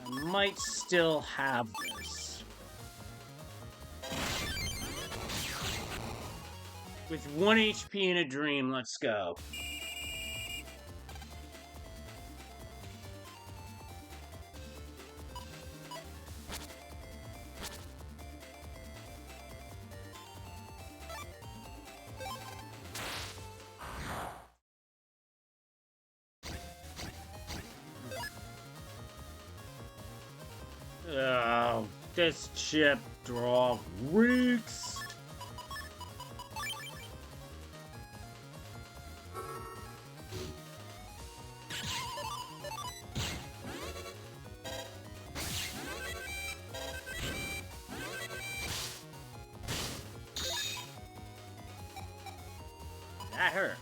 I might still have this. With 1 HP and a dream, let's go. Oh, this chip draw reeks. That hurt.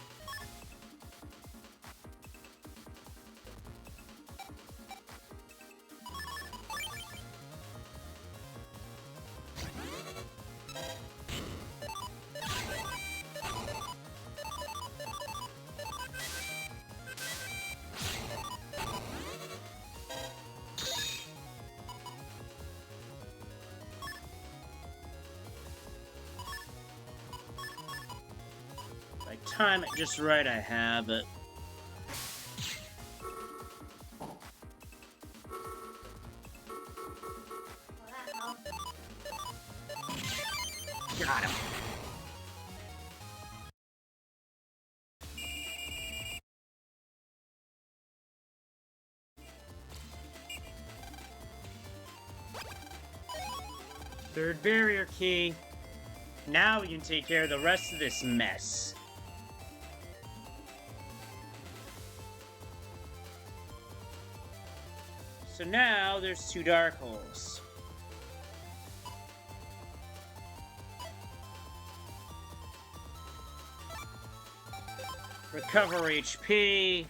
If I time it just right, I have it. Got him. Third barrier key. Now we can take care of the rest of this mess. So now there's 2 dark holes. Recover HP.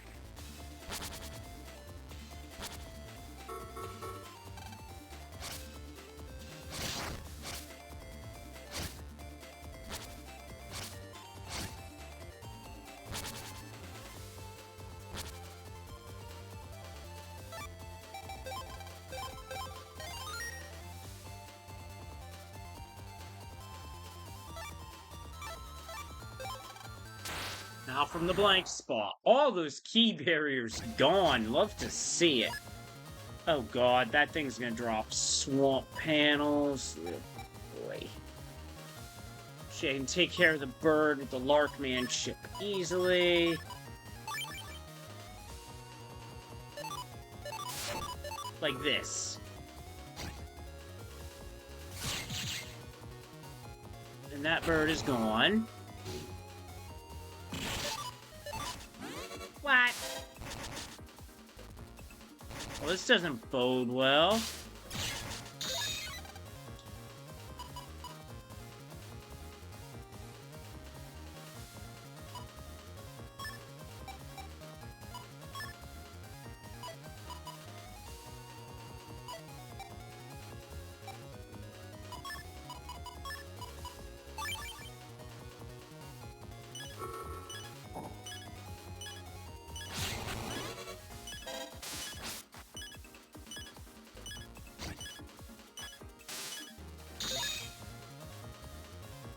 Now from the blank spot. All those key barriers gone. Love to see it. Oh god, that thing's gonna drop swamp panels. Oh boy. She can take care of the bird with the Larkman ship easily. Like this. And that bird is gone. What? Well, this doesn't bode well.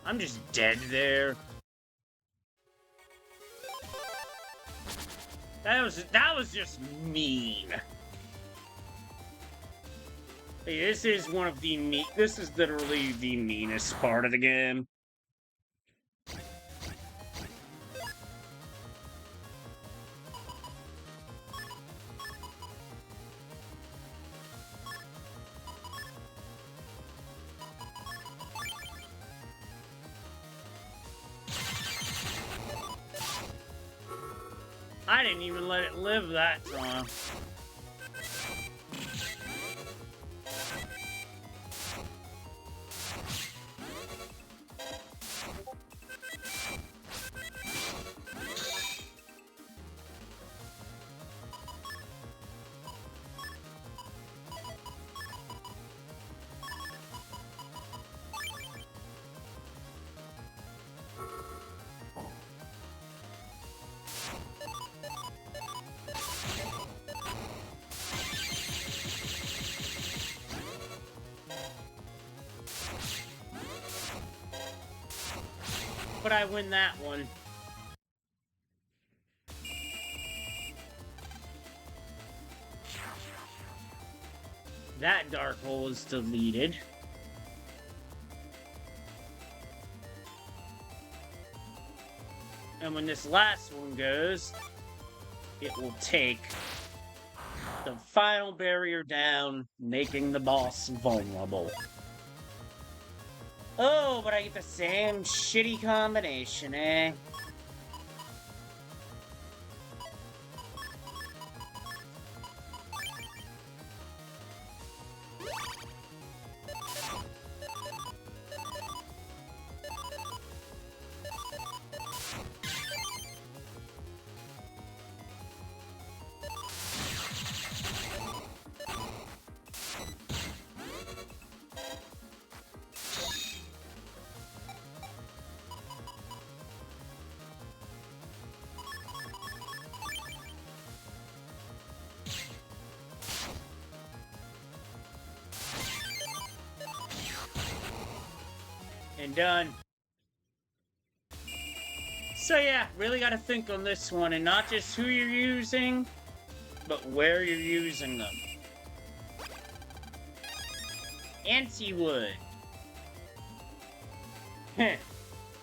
I'm just dead there. That was just mean. Hey, this is one of the this is literally the meanest part of the game. I didn't even let it live that long. But I win that one. That dark hole is deleted. And when this last one goes, it will take the final barrier down, making the boss vulnerable. Oh, but I get the same shitty combination, eh? And done. So yeah, really gotta think on this one, and not just who you're using, but where you're using them. Anti-wood.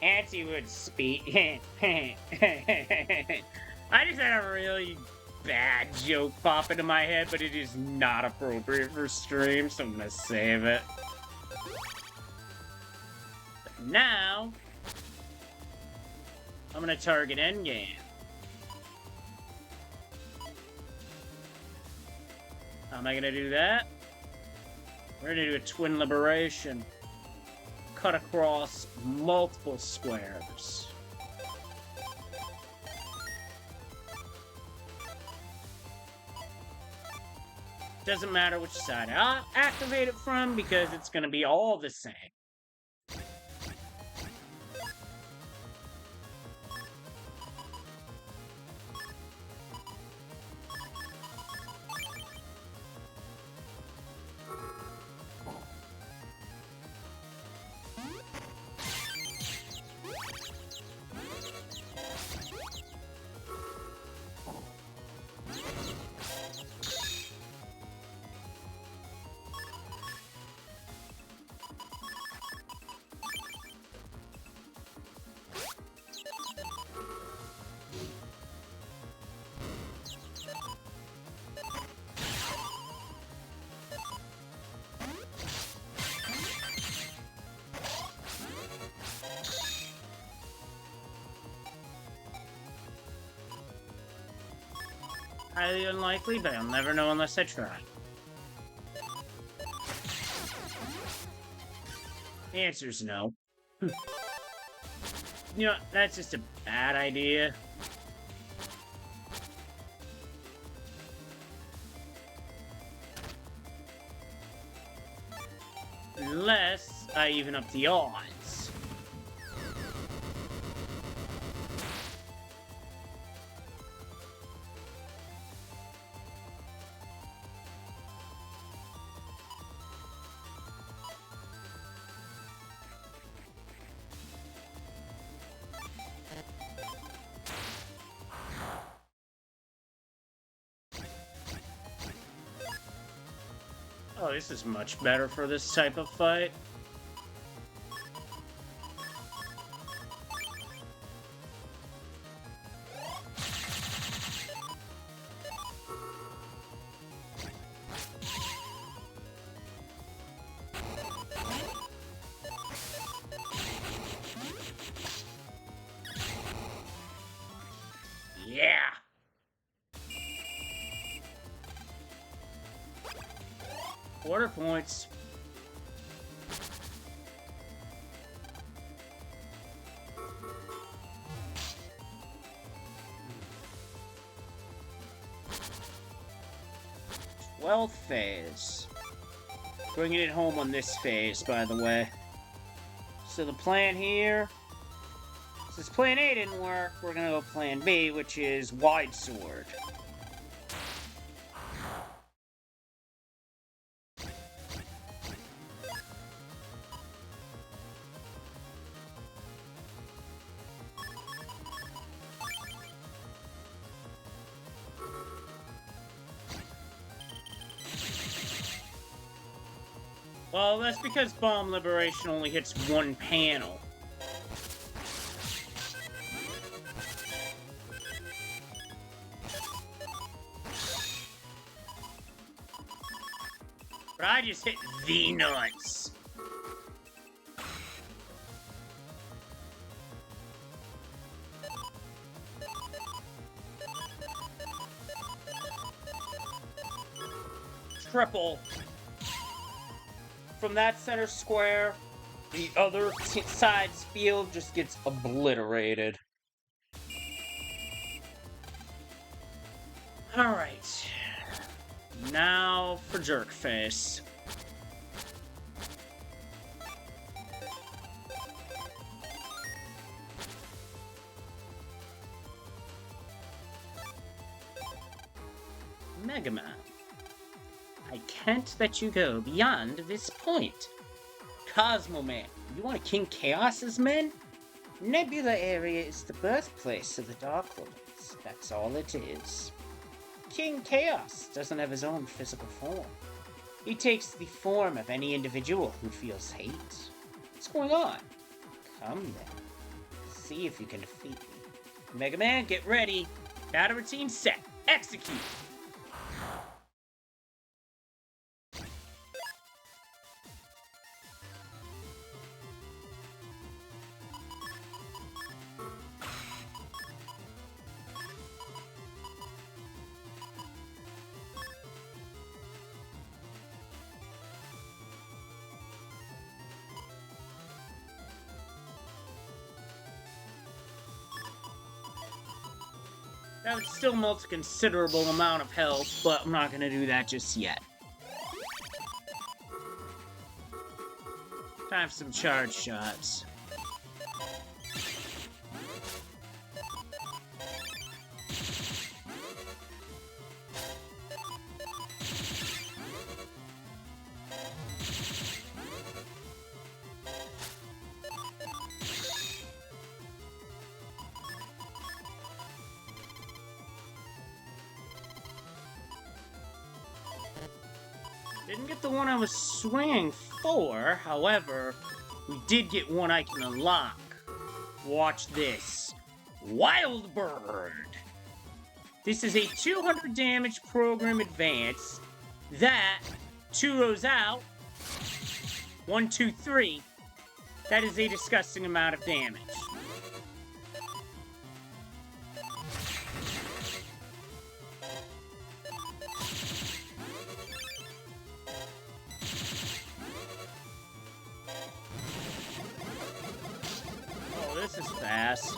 Anti-wood speed. I just had a really bad joke pop into my head, but it is not appropriate for stream, so I'm gonna save it. Now, I'm gonna target endgame. How am I gonna do that? We're gonna do a twin liberation. Cut across multiple squares. Doesn't matter which side I activate it from because it's gonna be all the same. Highly unlikely, but I'll never know unless I try. The answer's no. You know, that's just a bad idea. Unless I even up the odds. Oh, this is much better for this type of fight. Yeah! Quarter points. Twelfth phase. Bringing it home on this phase, by the way. So the plan here, since plan A didn't work, we're gonna go plan B, which is wide sword. Well, that's because Bomb Liberation only hits one panel. But I just hit the nuts. Triple. From that center square, the other side's field just gets obliterated. Alright. Now for Jerkface. Mega Man. I can't let you go beyond this point. Cosmo Man, you want to King Chaos's men? Nebula area is the birthplace of the Dark Lords. That's all it is. King Chaos doesn't have his own physical form. He takes the form of any individual who feels hate. What's going on? Come then. See if you can defeat me. Mega Man, get ready. Battle routine set. Execute. That would still melt a considerable amount of health, but I'm not gonna do that just yet. Time for some charge shots. Didn't get the one I was swinging for, however, we did get one I can unlock. Watch this. Wild Bird! This is a 200 damage program advance that, 2 rows out, 1, 2, 3, that is a disgusting amount of damage. This is fast.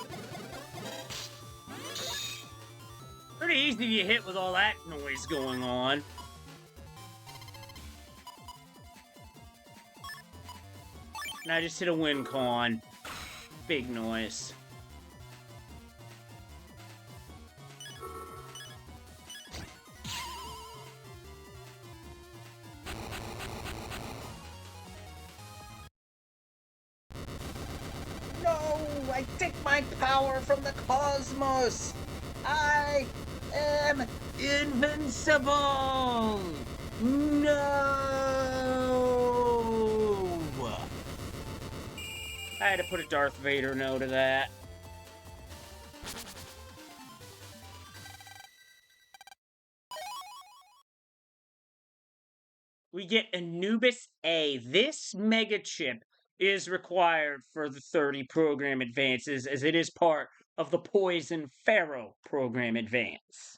Pretty easy to get hit with all that noise going on. And I just hit a win con. Big noise.
I take my power from the cosmos! I am invincible! No!
I had to put a Darth Vader no to that. We get Anubis A. This mega chip is required for the 30 program advances, as it is part of the Poison Pharaoh program advance.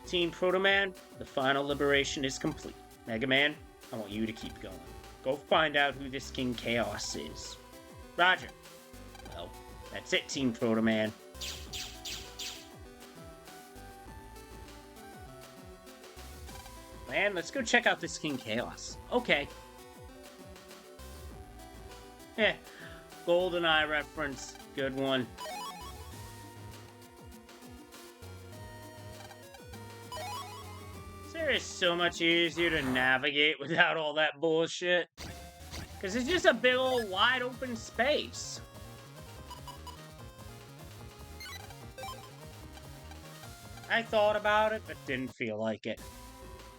Team Protoman, the final liberation is complete. Mega Man, I want you to keep going. Go find out who this King Chaos is. Roger. Well, that's it, Team Protoman. Man, let's go check out this King Chaos. Okay. GoldenEye reference. Good one. It's so much easier to navigate without all that bullshit. Because it's just a big old wide open space. I thought about it, but didn't feel like it.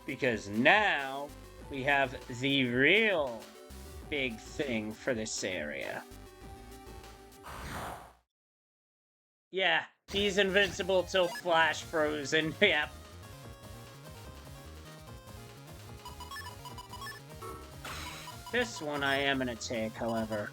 Because now we have the real big thing for this area. Yeah, he's invincible till Flash Frozen. Yep. This one I am gonna take, however.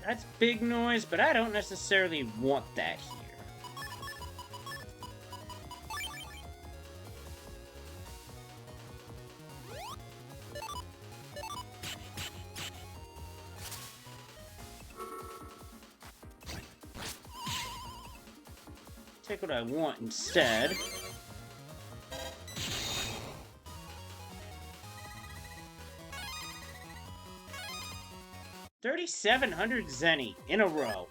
That's big noise, but I don't necessarily want that here. Take what I want instead. $3,700 Zenny in a row.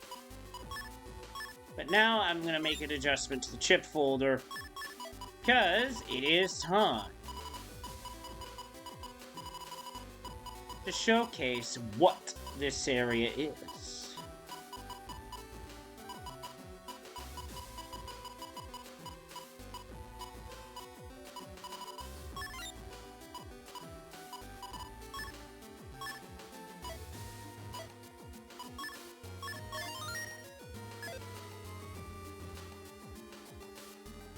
But now I'm going to make an adjustment to the chip folder, because it is time to showcase what this area is.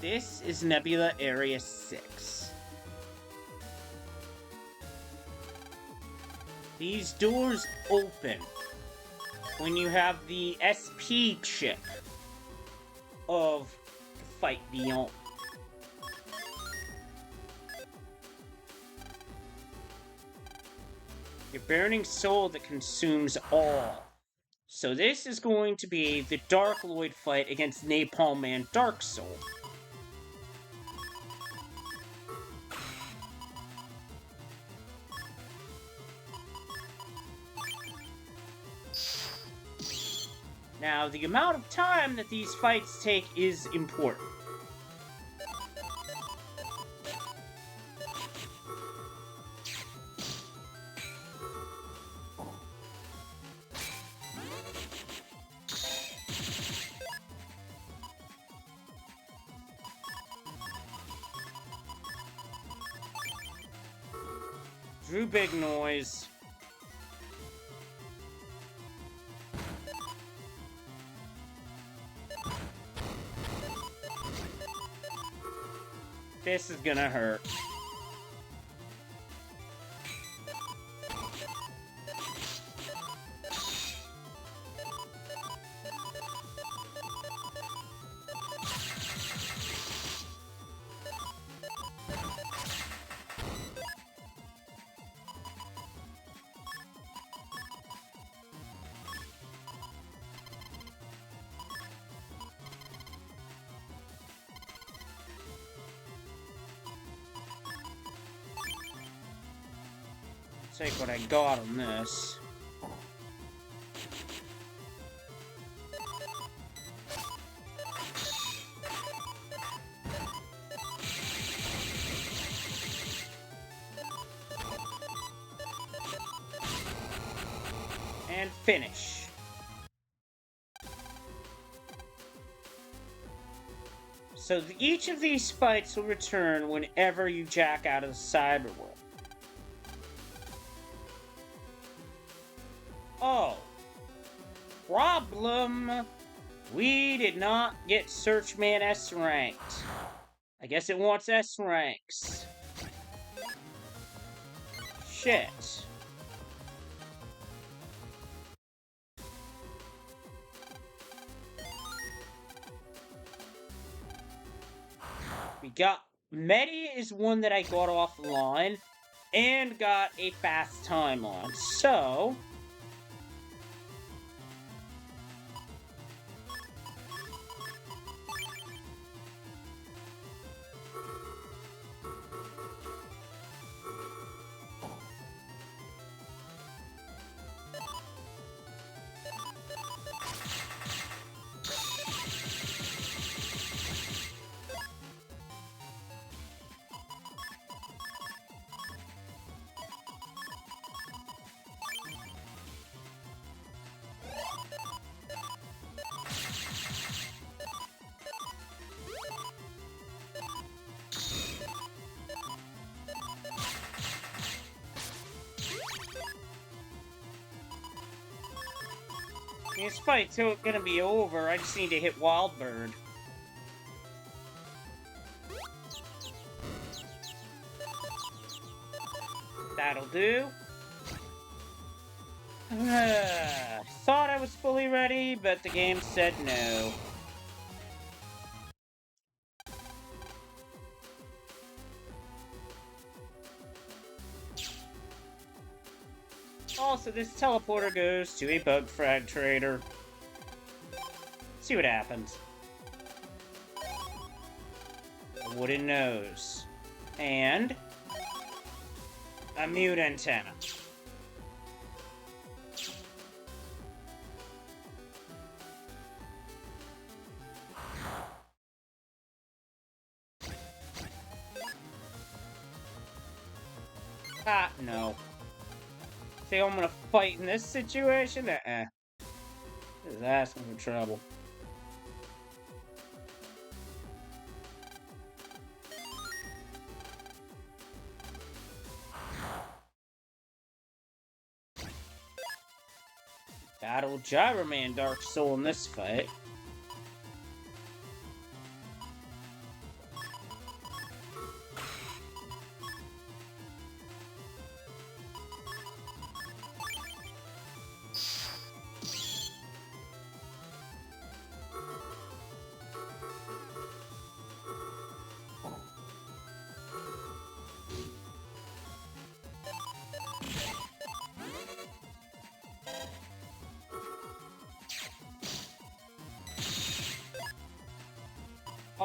This is Nebula Area 6. These doors open when you have the SP chip of the fight beyond. Your burning soul that consumes all. So this is going to be the Dark Lloyd fight against Napalm Man Dark Soul. Now, the amount of time that these fights take is important. Drew Big Noise. This is gonna hurt. Take what I got on this. And finish. So each of these fights will return whenever you jack out of the cyber world. Oh. Problem. We did not get Searchman S ranked. I guess it wants S ranks. Shit. We got... Medi is one that I got offline and got a fast time on. So... This fight's gonna be over. I just need to hit Wild Bird. That'll do. Thought I was fully ready, but the game said no. Also, this teleporter goes to a bug frag trader. See what happens. A wooden nose. And... a mute antenna. Ah, no. Think I'm gonna fight in this situation? This is asking for trouble. Battle Gyroman Dark Soul in this fight.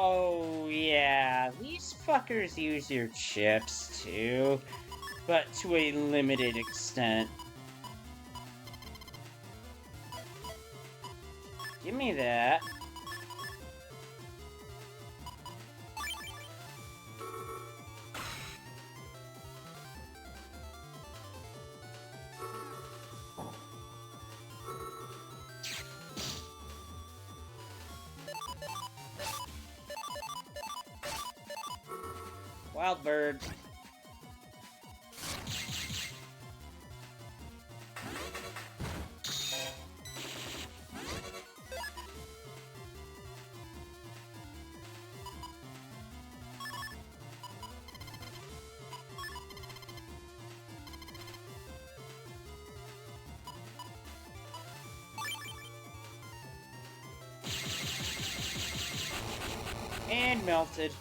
Oh, yeah, these fuckers use your chips, too, but to a limited extent. Give me that. Wild bird. And melted.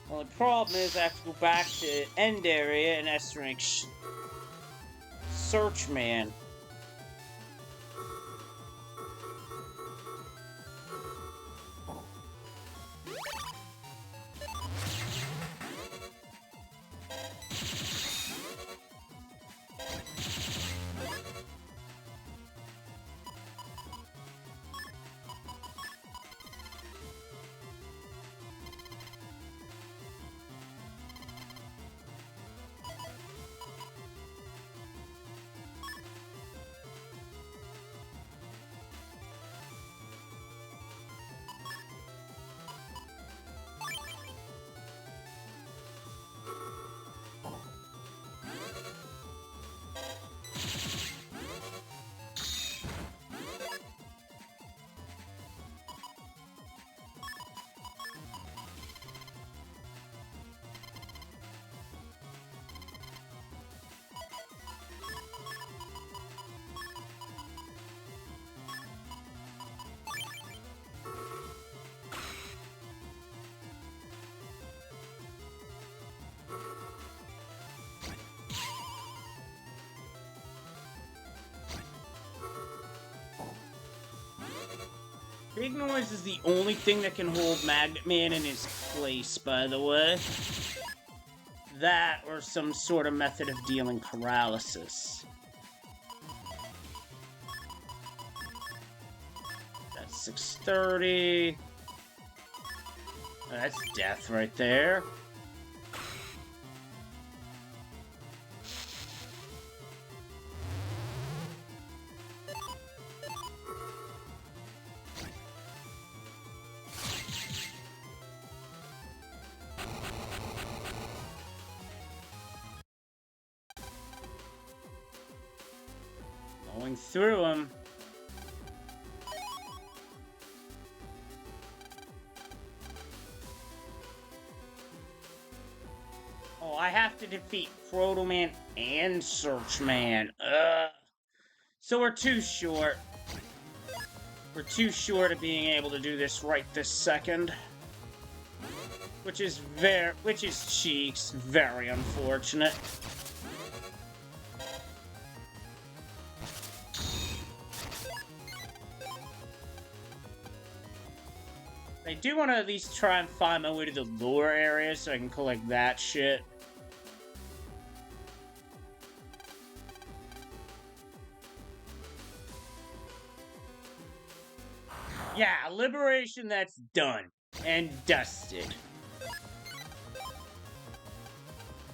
Well, the problem is I have to go back to end area and S-rank Search Man. Big Noise is the only thing that can hold Magnet Man in his place, by the way. That or some sort of method of dealing paralysis. That's 630. That's death right there. Going through him. Oh, I have to defeat Protoman and Searchman. Ugh. So we're too short. We're too short of being able to do this right this second. Which is cheeks. Very unfortunate. I do want to at least try and find my way to the lower area so I can collect that shit. Yeah, liberation, that's done. And dusted.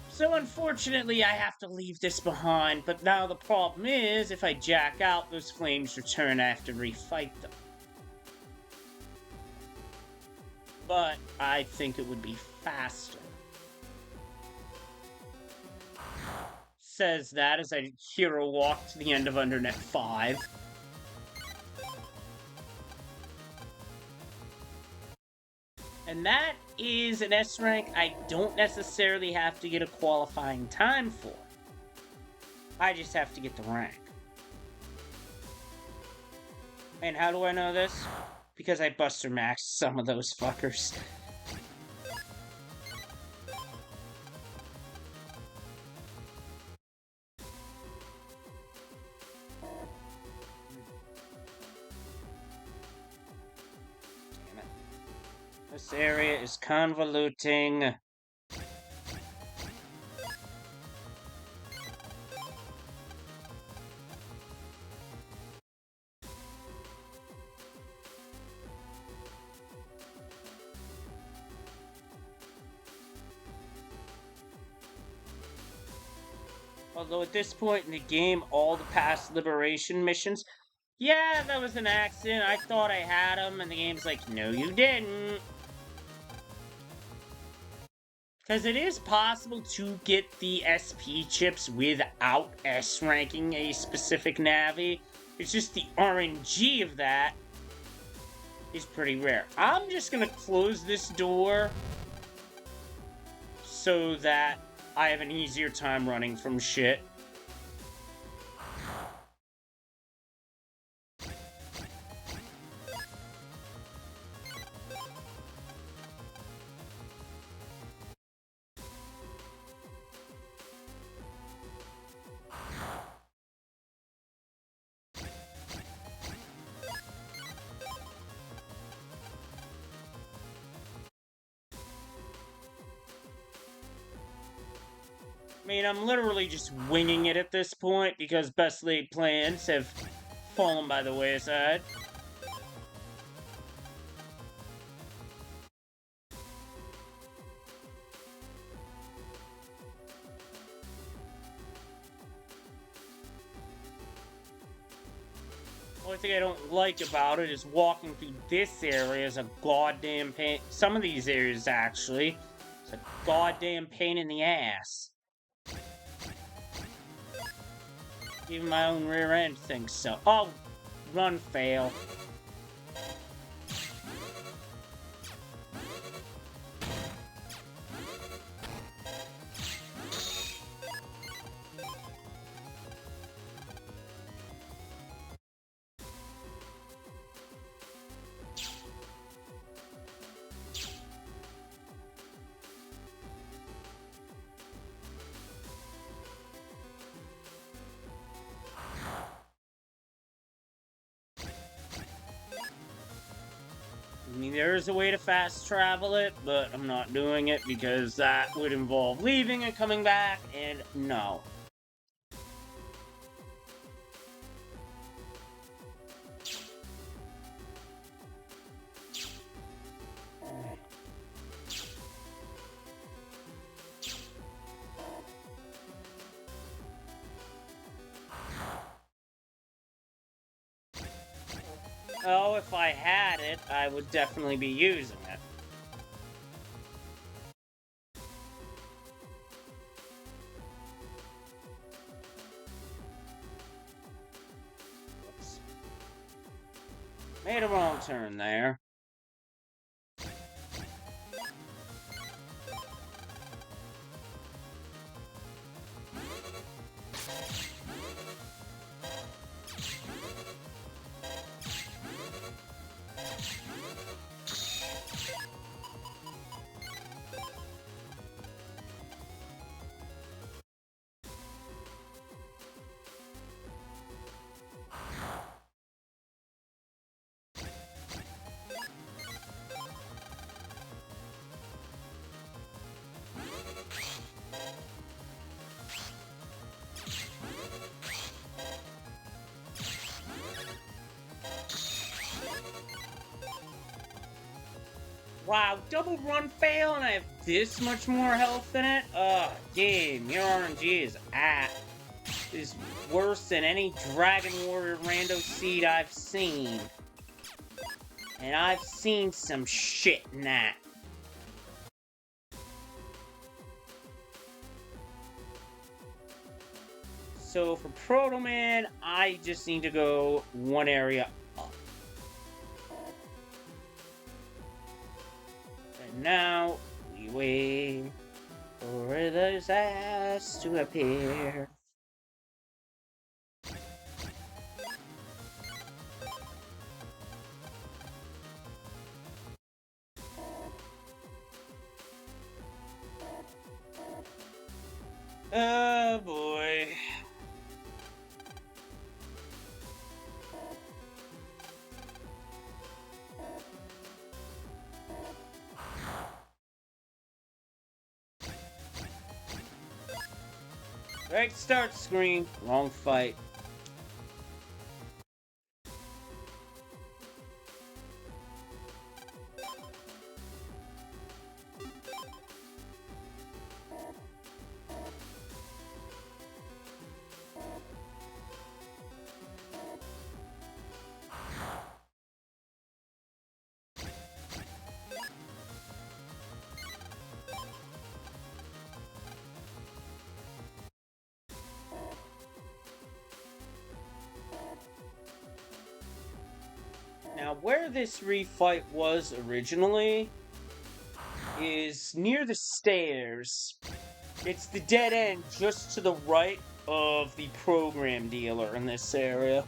So unfortunately, I have to leave this behind, but now the problem is, if I jack out, those flames return, I have to refight them. But I think it would be faster. Says that as I hero walk to the end of Undernet 5. And that is an S rank I don't necessarily have to get a qualifying time for. I just have to get the rank. And how do I know this? Because I Buster Maxed some of those fuckers. Damn it. This area is convoluting. Although at this point in the game, all the past liberation missions, yeah, that was an accident. I thought I had them, and the game's like, no, you didn't. Because it is possible to get the SP chips without S ranking a specific Navi. It's just the RNG of that is pretty rare. I'm just gonna close this door so that I have an easier time running from shit. I mean, I'm literally just winging it at this point because best laid plans have fallen by the wayside. The only thing I don't like about it is walking through this area is a goddamn pain. Some of these areas, actually, it's a goddamn pain in the ass. Even my own rear end thinks so. Oh, run fail. I mean, there is a way to fast travel it, but I'm not doing it because that would involve leaving and coming back, and no. Oh, if I had it, I would definitely be using it. Whoops. Made a wrong turn there. Wow, double run fail and I have this much more health in it? Ugh, game, your RNG is worse than any Dragon Warrior Rando Seed I've seen. And I've seen some shit in that. So for Protoman, I just need to go one area up. now we wait for those eyes to appear. Oh boy. Right start screen, wrong fight. Now, where this refight was originally is near the stairs. It's the dead end just to the right of the program dealer in this area.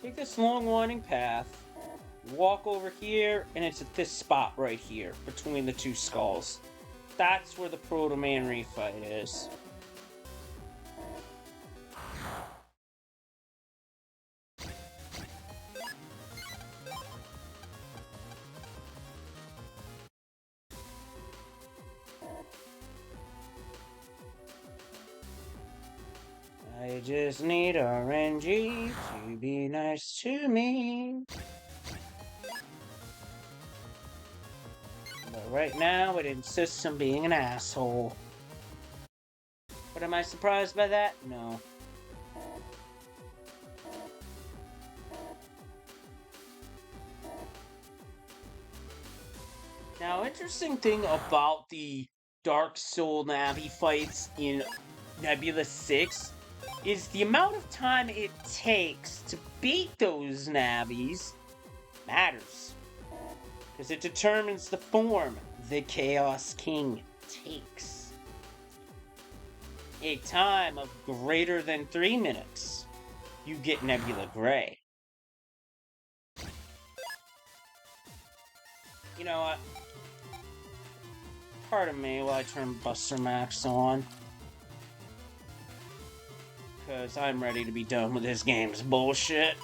Take this long winding path, walk over here, and it's at this spot right here, between the two skulls. That's where the Protoman refight is. I just need RNG to be nice to me. But right now, it insists on being an asshole. But am I surprised by that? No. Now, interesting thing about the Dark Soul Navi fights in Nebula 6 is the amount of time it takes to beat those Navis matters. Because it determines the form the Chaos King takes. A time of greater than 3 minutes, you get Nebula Gray. You know what? Pardon me while I turn Buster Max on. Because I'm ready to be done with this game's bullshit.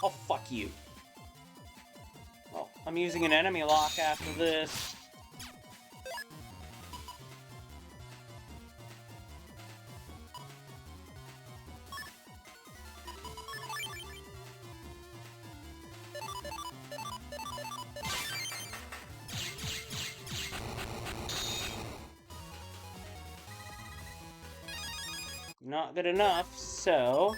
Oh, fuck you. Well, I'm using an enemy lock after this. Not good enough, so...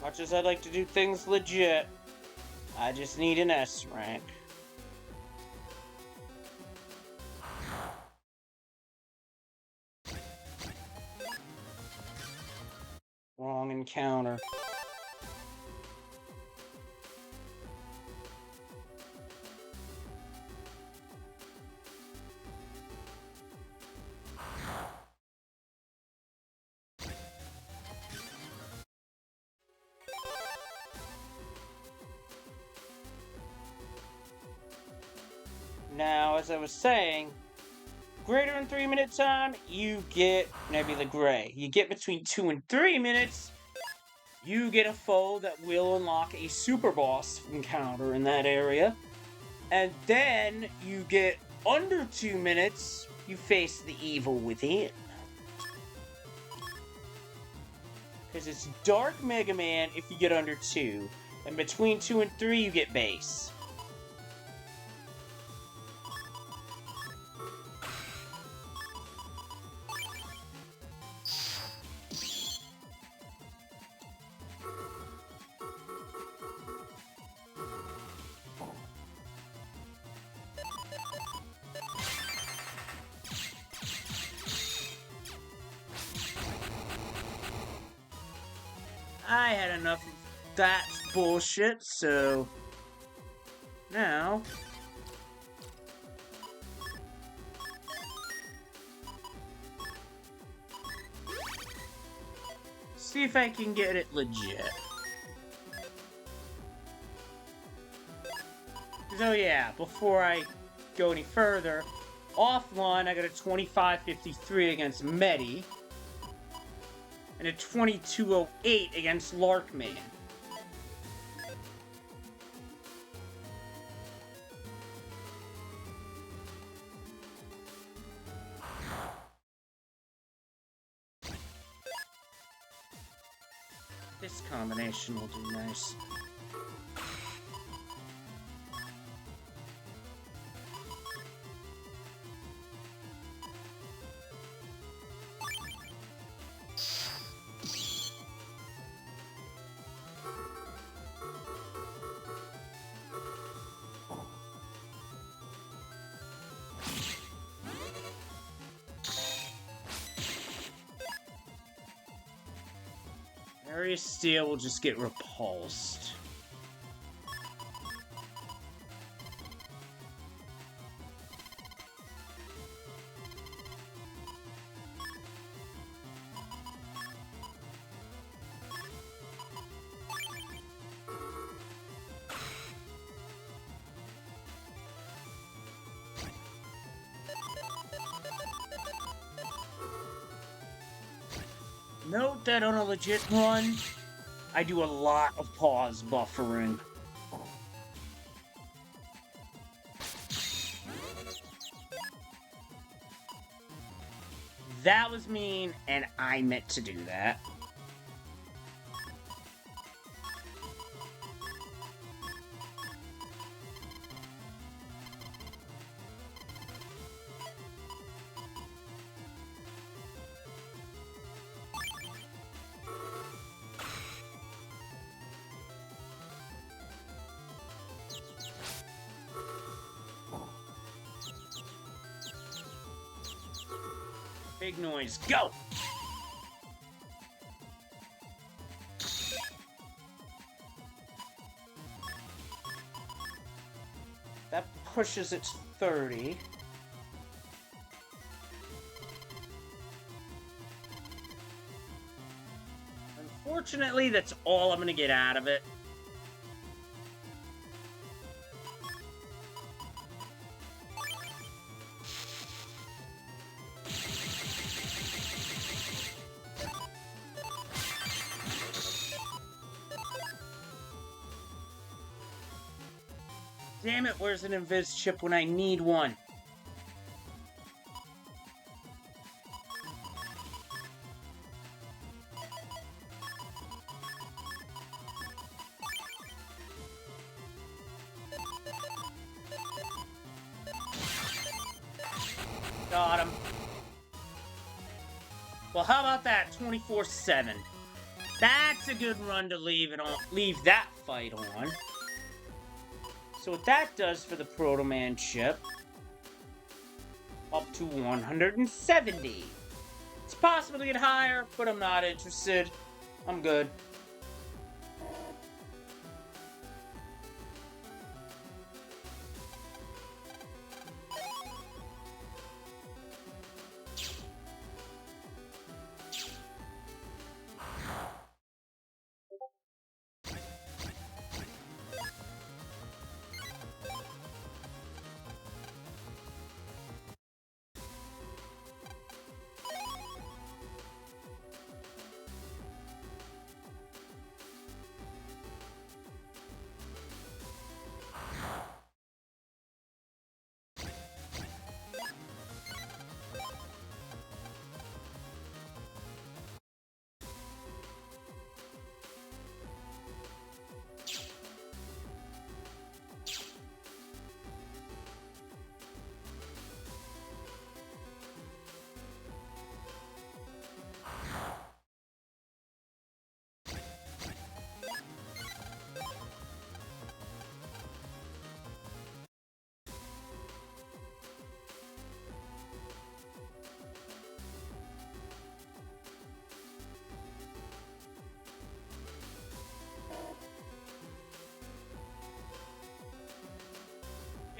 Much as I'd like to do things legit, I just need an S rank. Wrong encounter. Now, as I was saying, greater than 3 minute time, you get Nebula Gray. You get between 2 and 3 minutes, you get a foe that will unlock a super boss encounter in that area. And then you get under 2 minutes, you face the evil within. Because it's Dark Mega Man if you get under 2. And between 2 and 3, you get base. I had enough of that bullshit, so now see if I can get it legit. So yeah, before I go any further, offline I got a 25-53 against Medi. And a 2208 against Larkman. This combination will do nice. Area Steel will just get repulsed. Note that on a legit run, I do a lot of pause buffering. That was mean, and I meant to do that. Big noise, go! That pushes it to 30. Unfortunately, that's all I'm gonna get out of it. Damn it, where's an invis chip when I need one? Got him. Well, how about that 24/7? That's a good run to leave that fight on. So what that does for the Protoman chip, up to 170. It's possible to get higher, but I'm not interested. I'm good.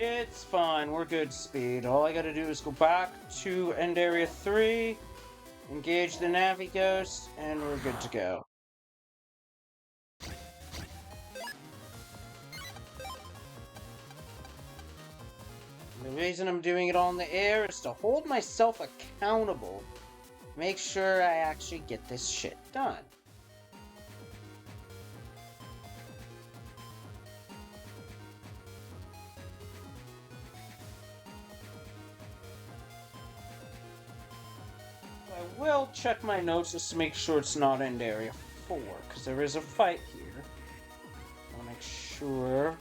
It's fine, we're good speed. All I gotta do is go back to End Area 3, engage the Navi Ghost, and we're good to go. The reason I'm doing it on the air is to hold myself accountable. Make sure I actually get this shit done. I will check my notes just to make sure it's not End Area 4, because there is a fight here. I want to make sure.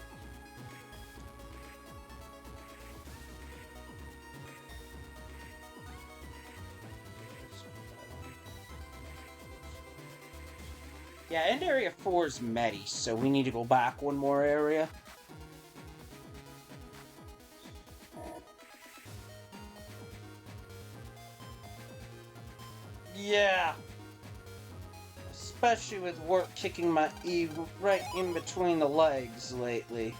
Yeah, End Area 4 is Medi, so we need to go back one more area. Yeah. Especially with work kicking my E right in between the legs lately.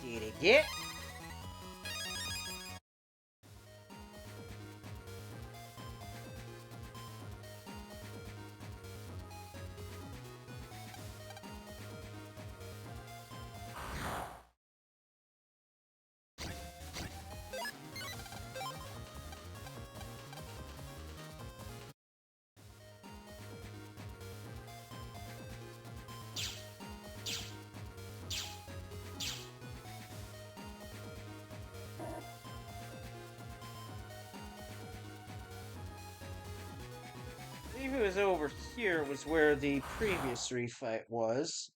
Did it get? I believe it was over here was where the previous refight was.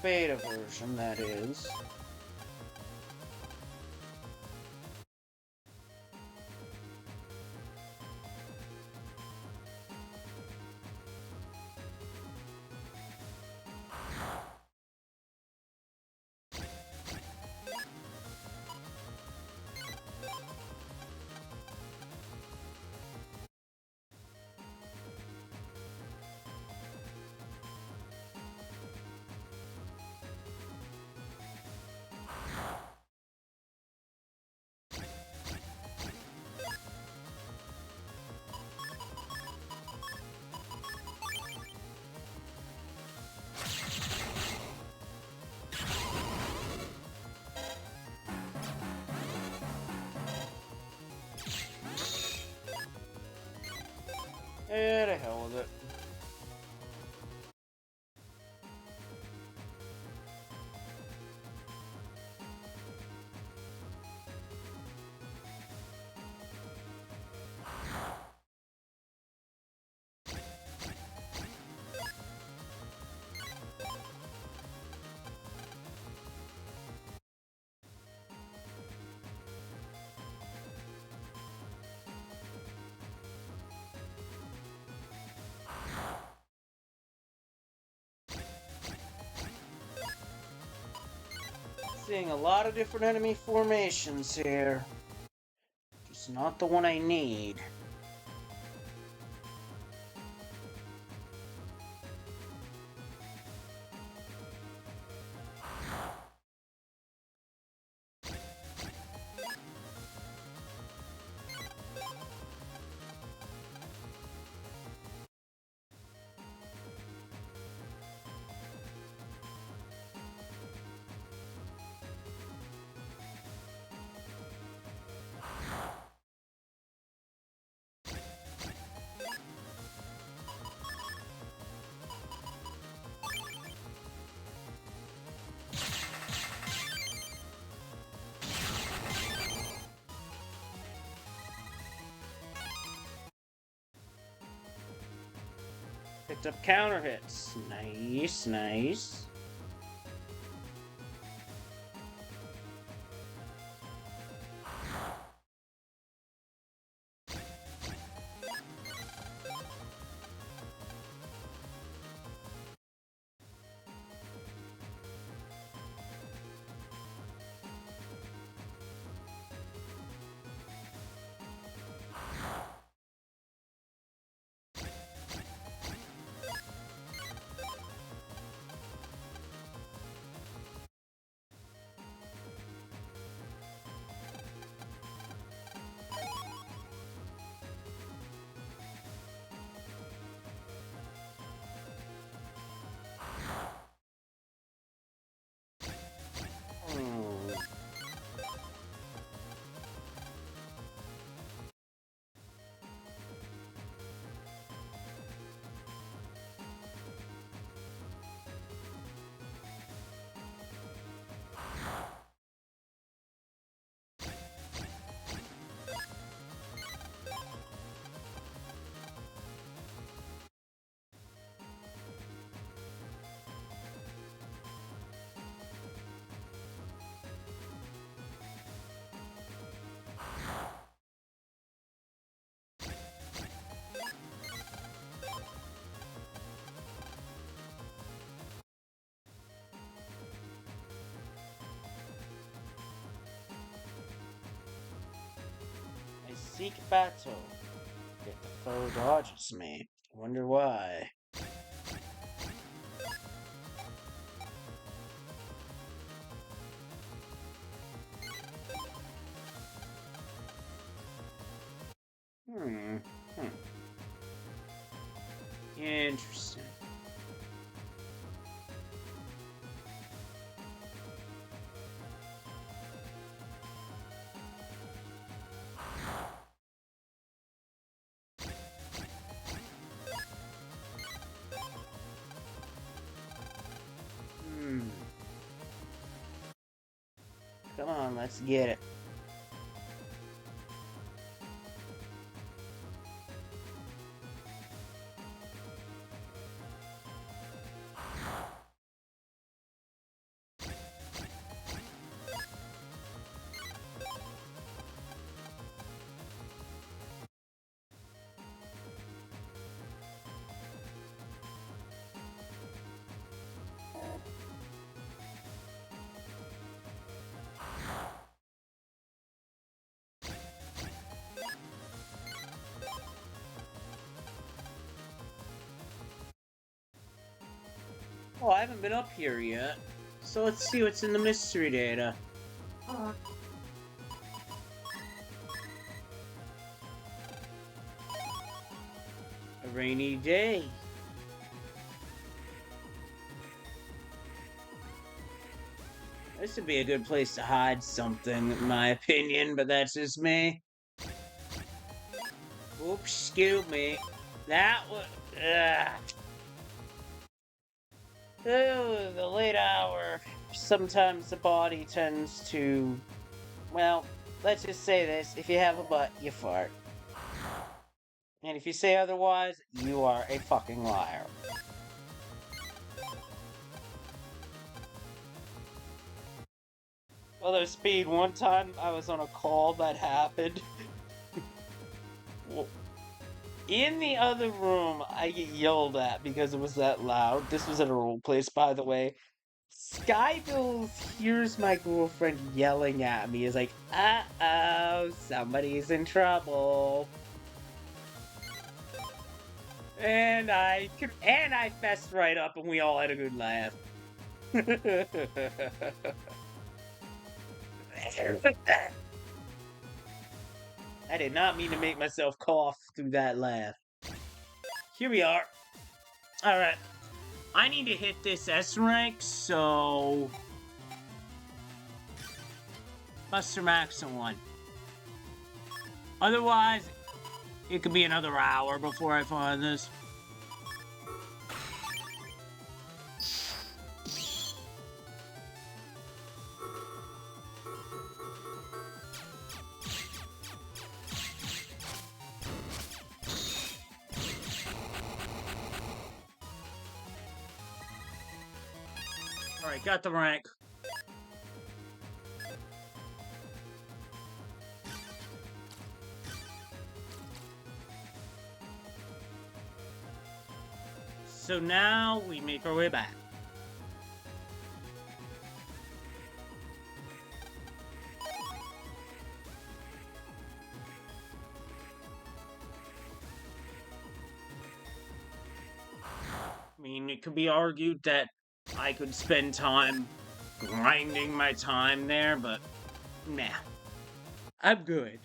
Beta version, that is. Eh, the hell with it. Seeing a lot of different enemy formations here. Just not the one I need. Picked up counter hits. Nice, nice. Seek battle. Yet the foe dodges me. Wonder why. Hmm. Interesting. Come on, let's get it. Oh, I haven't been up here yet. So let's see what's in the mystery data. A rainy day. This would be a good place to hide something, in my opinion, but that's just me. Oops, excuse me. That was... Oh, the late hour. Sometimes the body tends to... Well, let's just say this. If you have a butt, you fart. And if you say otherwise, you are a fucking liar. Although, Speed, one time I was on a call that happened. In the other room, I get yelled at because it was that loud. This was at a role place, by the way. Skybills hears my girlfriend yelling at me. Is like, uh-oh, somebody's in trouble. And I fessed right up, and we all had a good laugh. I did not mean to make myself cough through that laugh. Here we are. Alright. I need to hit this S rank, so... Buster Max and 1. Otherwise, it could be another hour before I find this. Alright, got the rank. So now we make our way back. I mean, it could be argued that I could spend time grinding my time there, but nah. I'm good.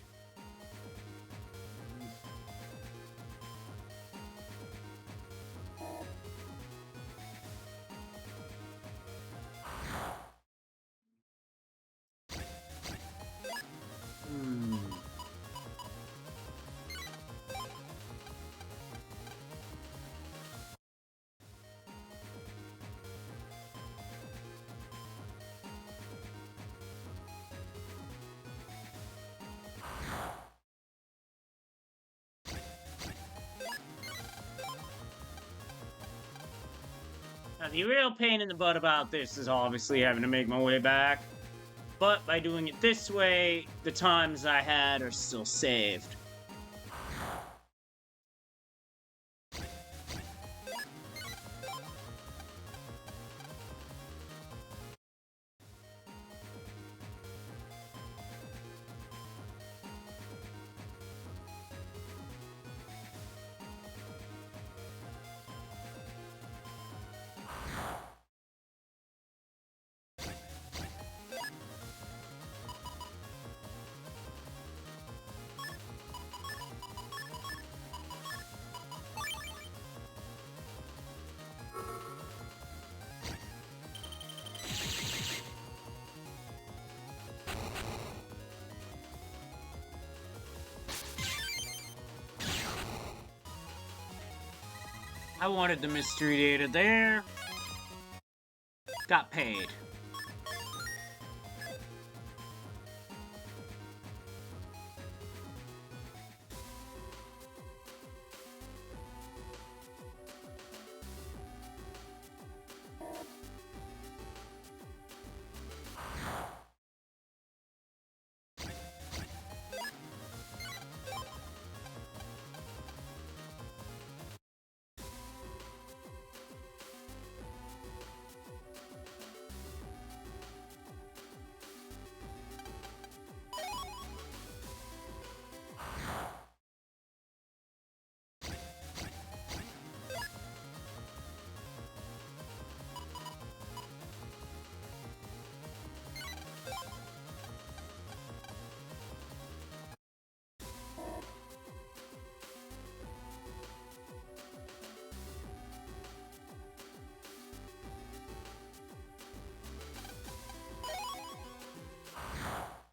Now, the real pain in the butt about this is obviously having to make my way back. But by doing it this way, the times I had are still saved. I wanted the mystery data there. Got paid.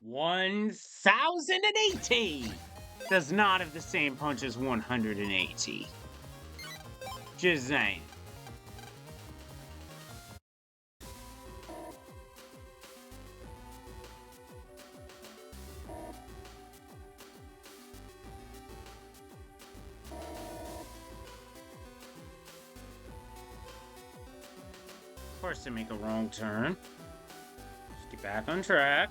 $1,080 does not have the same punch as 180. Just saying. Of course, I make a wrong turn. Just get back on track.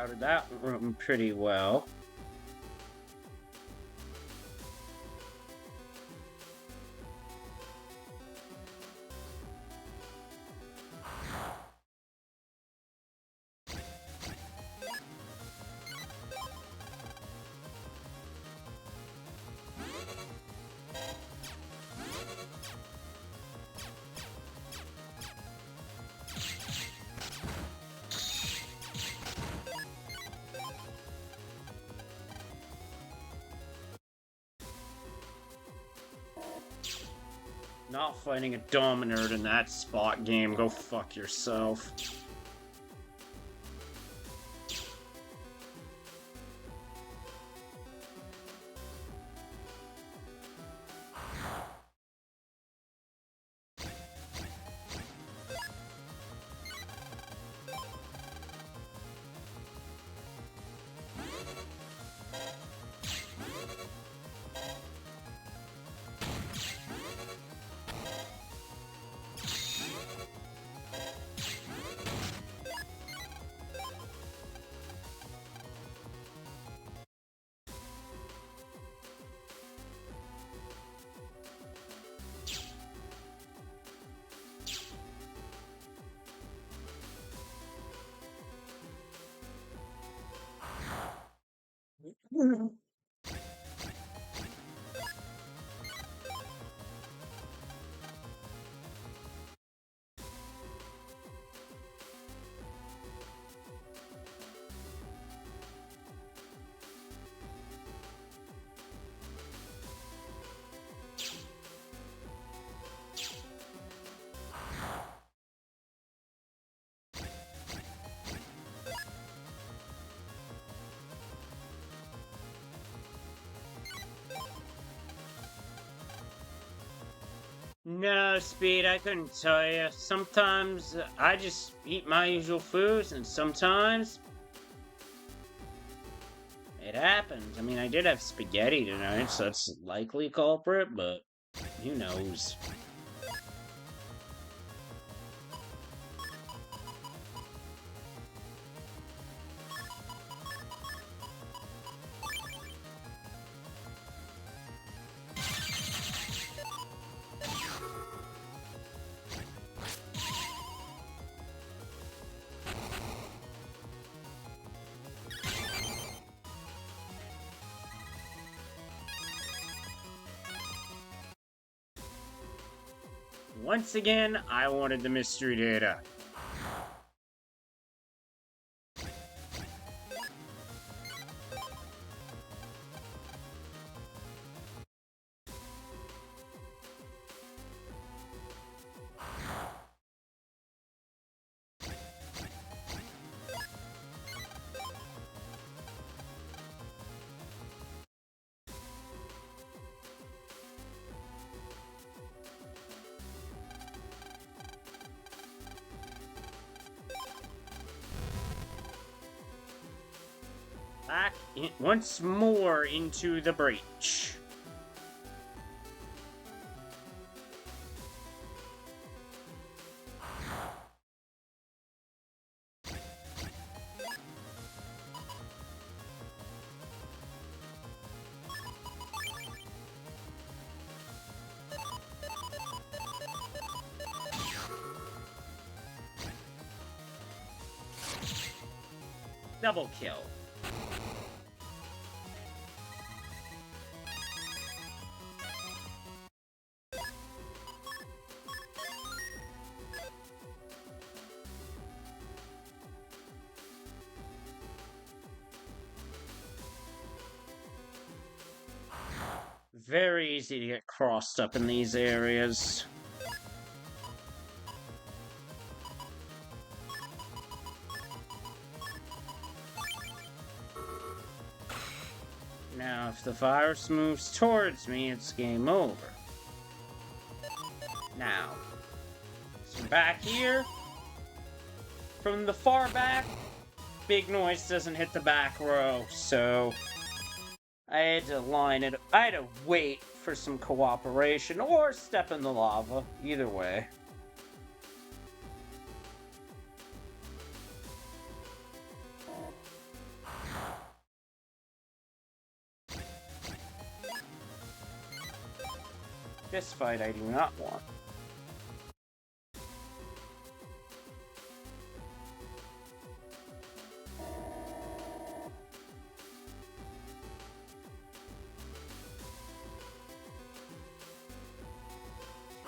routed that room pretty well. Not fighting a Dominard in that spot game. Go fuck yourself. No, Speed, I couldn't tell you. Sometimes I just eat my usual foods, and sometimes it happens. I mean, I did have spaghetti tonight, so that's likely culprit, but who knows? Once again, I wanted the mystery data. Back once more into the breach. Double kill. Very easy to get crossed up in these areas. Now, if the virus moves towards me, it's game over. Now, so back here, from the far back, big noise doesn't hit the back row, so I had to line it. I had to wait for some cooperation or step in the lava. Either way. This fight I do not want.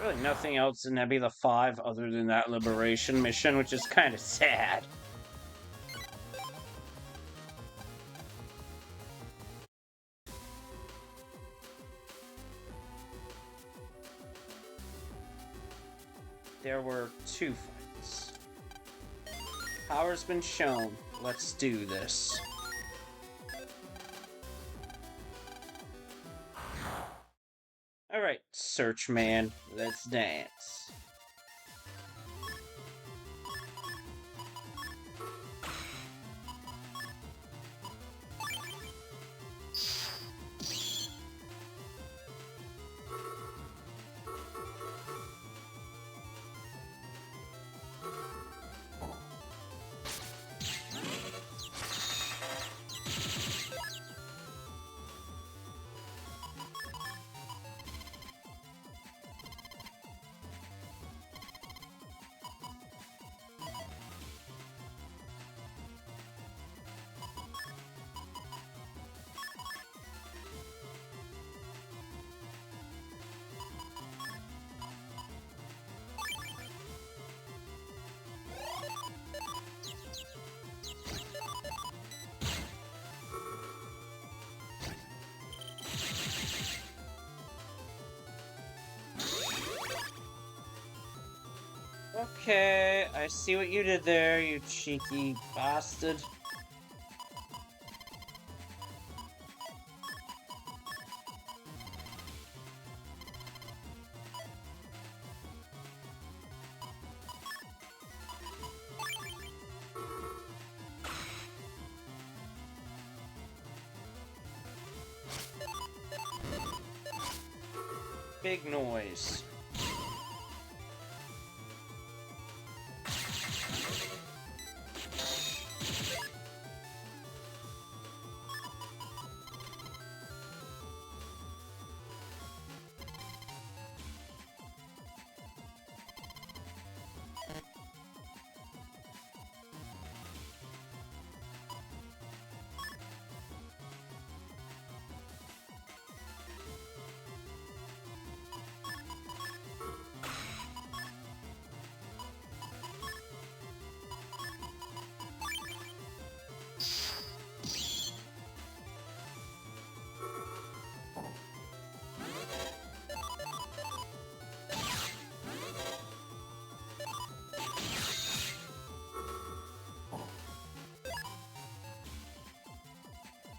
Really nothing else in Nebula 5 other than that liberation mission, which is kind of sad. There were 2 fights. Power's been shown. Let's do this. Alright, Search Man, let's dance. Okay, I see what you did there, you cheeky bastard. Big noise.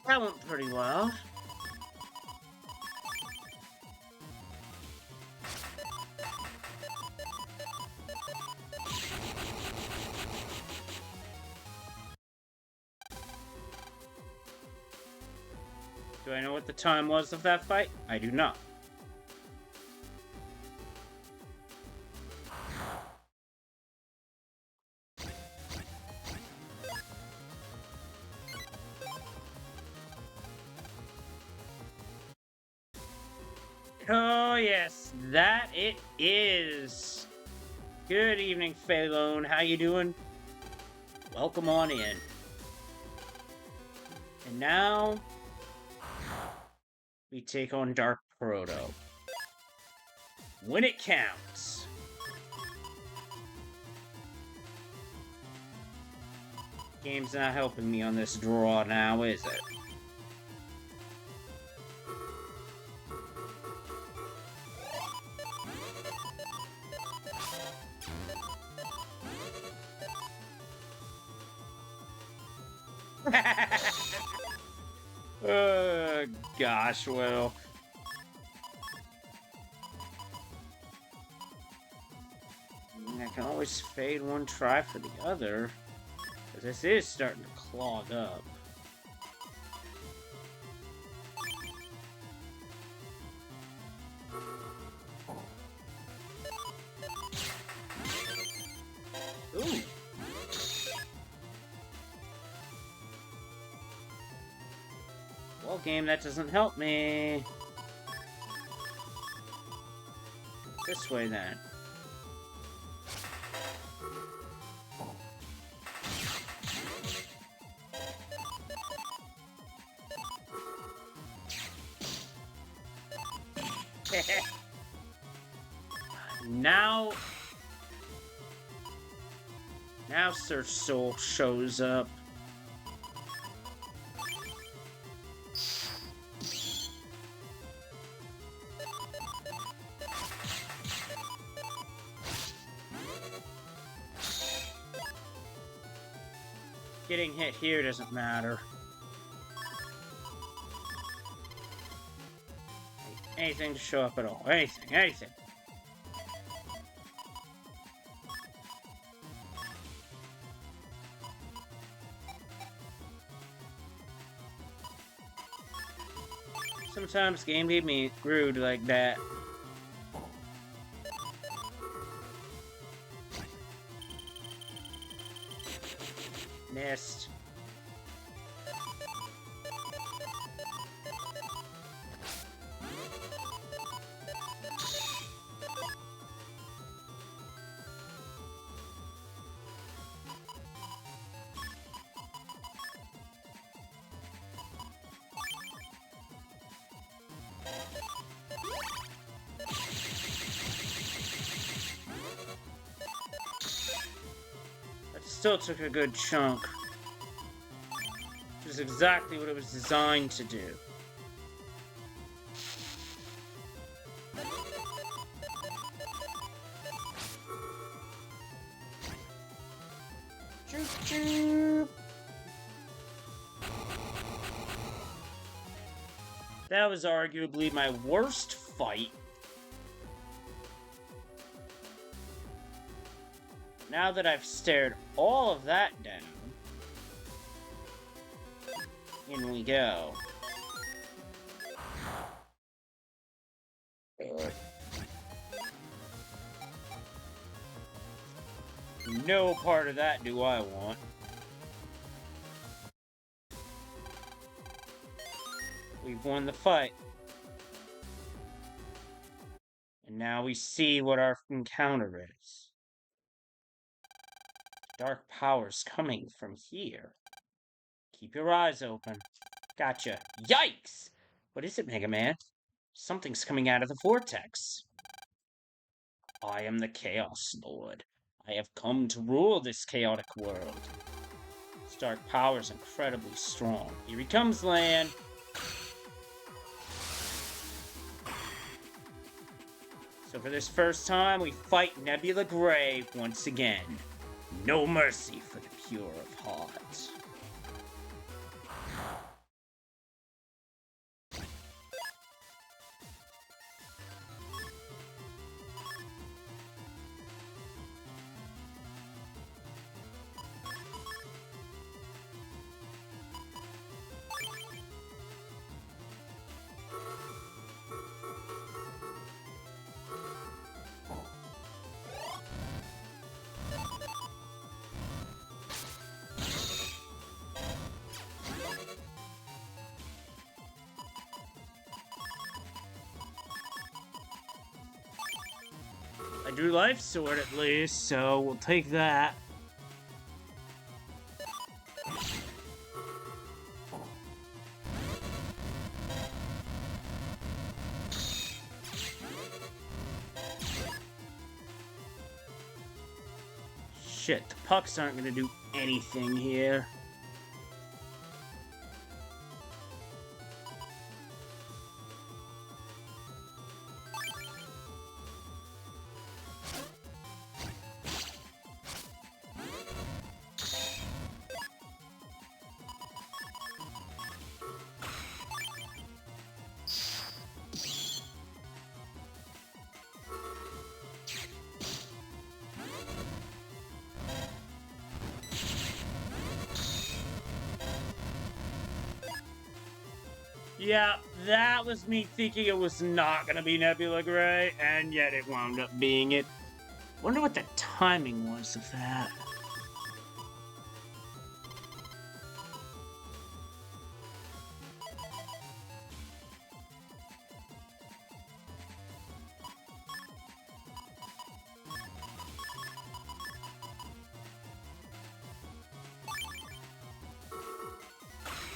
That went pretty well. Do I know what the time was of that fight? I do not. Oh, yes, that it is. Good evening, Phalone. How you doing? Welcome on in. And now, we take on Dark Proto. When it counts. Game's not helping me on this draw now, is it? Gosh, well. I can always fade one try for the other. Because this is starting to clog up. Ooh. Well, game, that doesn't help me. This way, then. Now Sir Soul shows up. Getting hit here doesn't matter. Anything to show up at all. Anything. Sometimes game can be rude like that. Missed. That still took a good chunk. Which is exactly what it was designed to do. Choo choo. That was arguably my worst fight. Now that I've stared all of that down, in we go. No part of that do I want. We've won the fight. And now we see what our encounter is. Dark powers coming from here. Keep your eyes open. Gotcha. Yikes! What is it, Mega Man? Something's coming out of the vortex. I am the Chaos Lord. I have come to rule this chaotic world. This dark power is incredibly strong. Here he comes, Lan. So for this first time, we fight Nebula Gray once again. No mercy for the pure of heart. I drew Life Sword at least, so we'll take that. Shit, the pucks aren't gonna do anything here. Yeah, that was me thinking it was not gonna be Nebula Gray, and yet it wound up being it. Wonder what the timing was of that.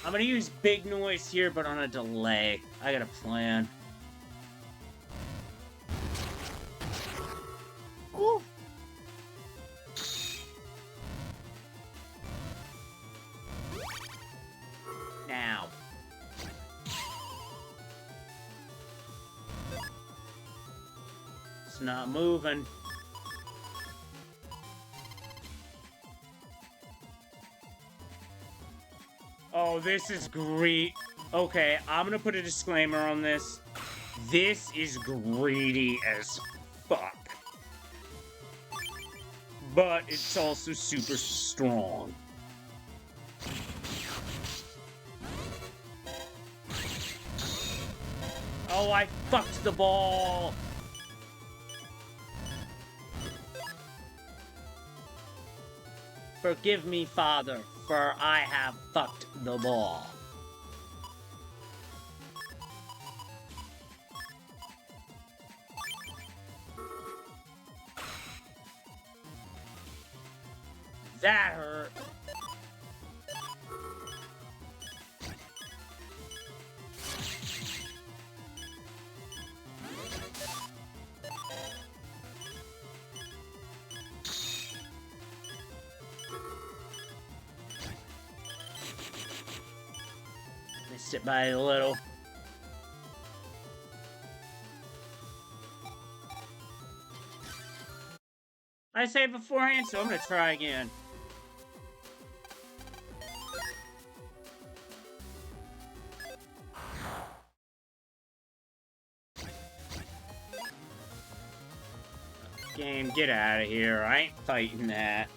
I'm gonna use big noise here, but on a delay. I got a plan. Woo. Now. It's not moving. Oh, this is great. Okay, I'm gonna put a disclaimer on this. This is greedy as fuck. But it's also super strong. Oh, I fucked the ball! Forgive me, Father, for I have fucked the ball. That hurt. Missed it by a little. I saved beforehand, so I'm gonna try again. Game, get out of here. I ain't fighting that.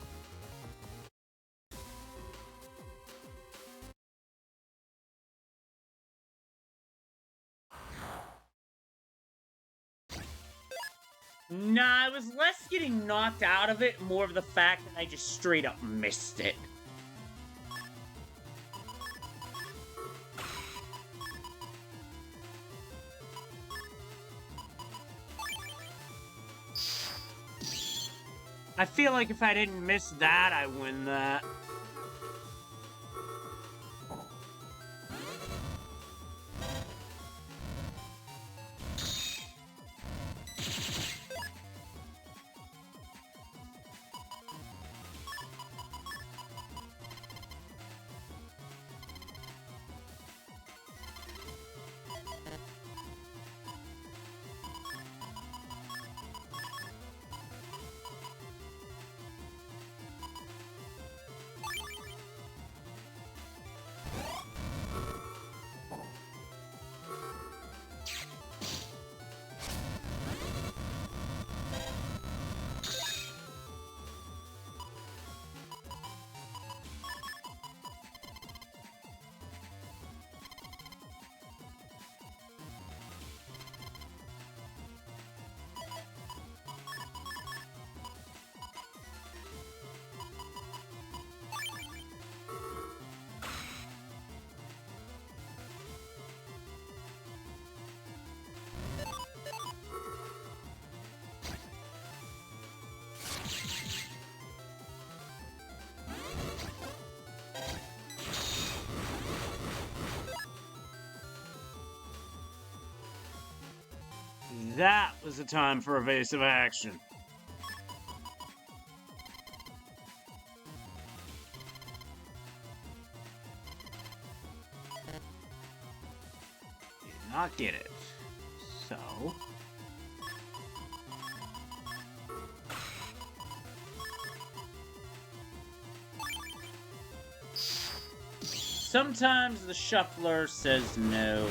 Nah, it was less getting knocked out of it, more of the fact that I just straight up missed it. I feel like if I didn't miss that, I win that. That was the time for evasive action. Did not get it. So... sometimes the shuffler says no.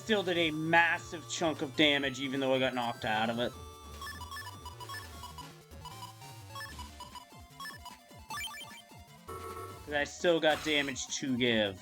still did a massive chunk of damage even though I got knocked out of it. I still got damage to give.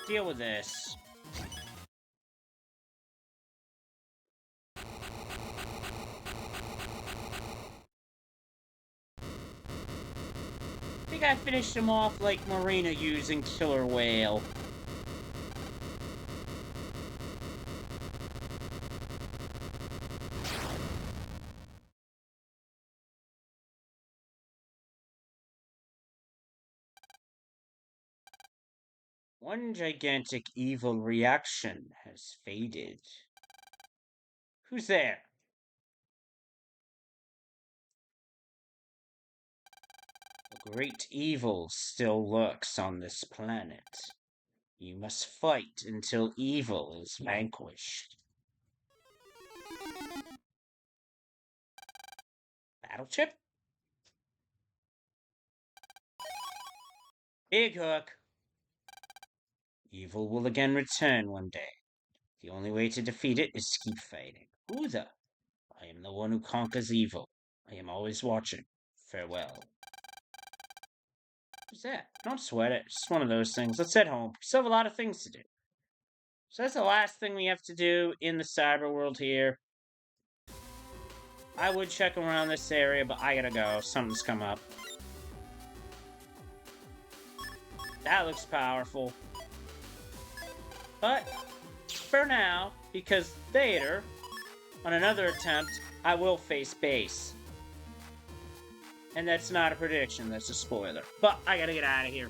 Deal with this. I think I finished him off like Marina using Killer Whale. One gigantic evil reaction has faded. Who's there? A great evil still lurks on this planet. You must fight until evil is vanquished. Battle chip? Big hook. Evil will again return one day. The only way to defeat it is to keep fighting. Who the? I am the one who conquers evil. I am always watching. Farewell. What's that? Don't sweat it. It's just one of those things. Let's head home. We still have a lot of things to do. So that's the last thing we have to do in the cyber world here. I would check around this area, but I gotta go. Something's come up. That looks powerful. But for now, because later, on another attempt, I will face base. And that's not a prediction, that's a spoiler. But I gotta get out of here.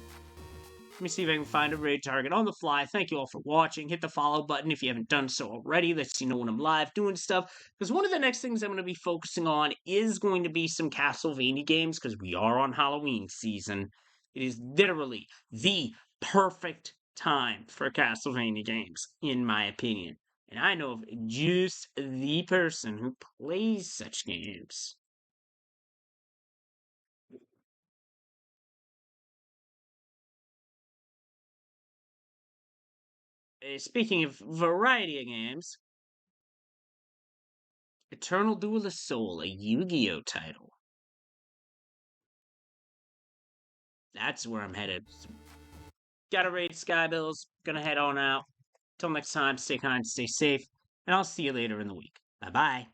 Let me see if I can find a raid target on the fly. Thank you all for watching. Hit the follow button if you haven't done so already. Lets you know when I'm live doing stuff. Because one of the next things I'm going to be focusing on is going to be some Castlevania games. Because we are on Halloween season. It is literally the perfect time for Castlevania games, in my opinion. And I know of just the person who plays such games. Speaking of variety of games, Eternal Duelist Soul, a Yu-Gi-Oh title. That's where I'm headed. Gotta raid Skybills. Gonna head on out. Till next time, stay kind, stay safe, and I'll see you later in the week. Bye-bye.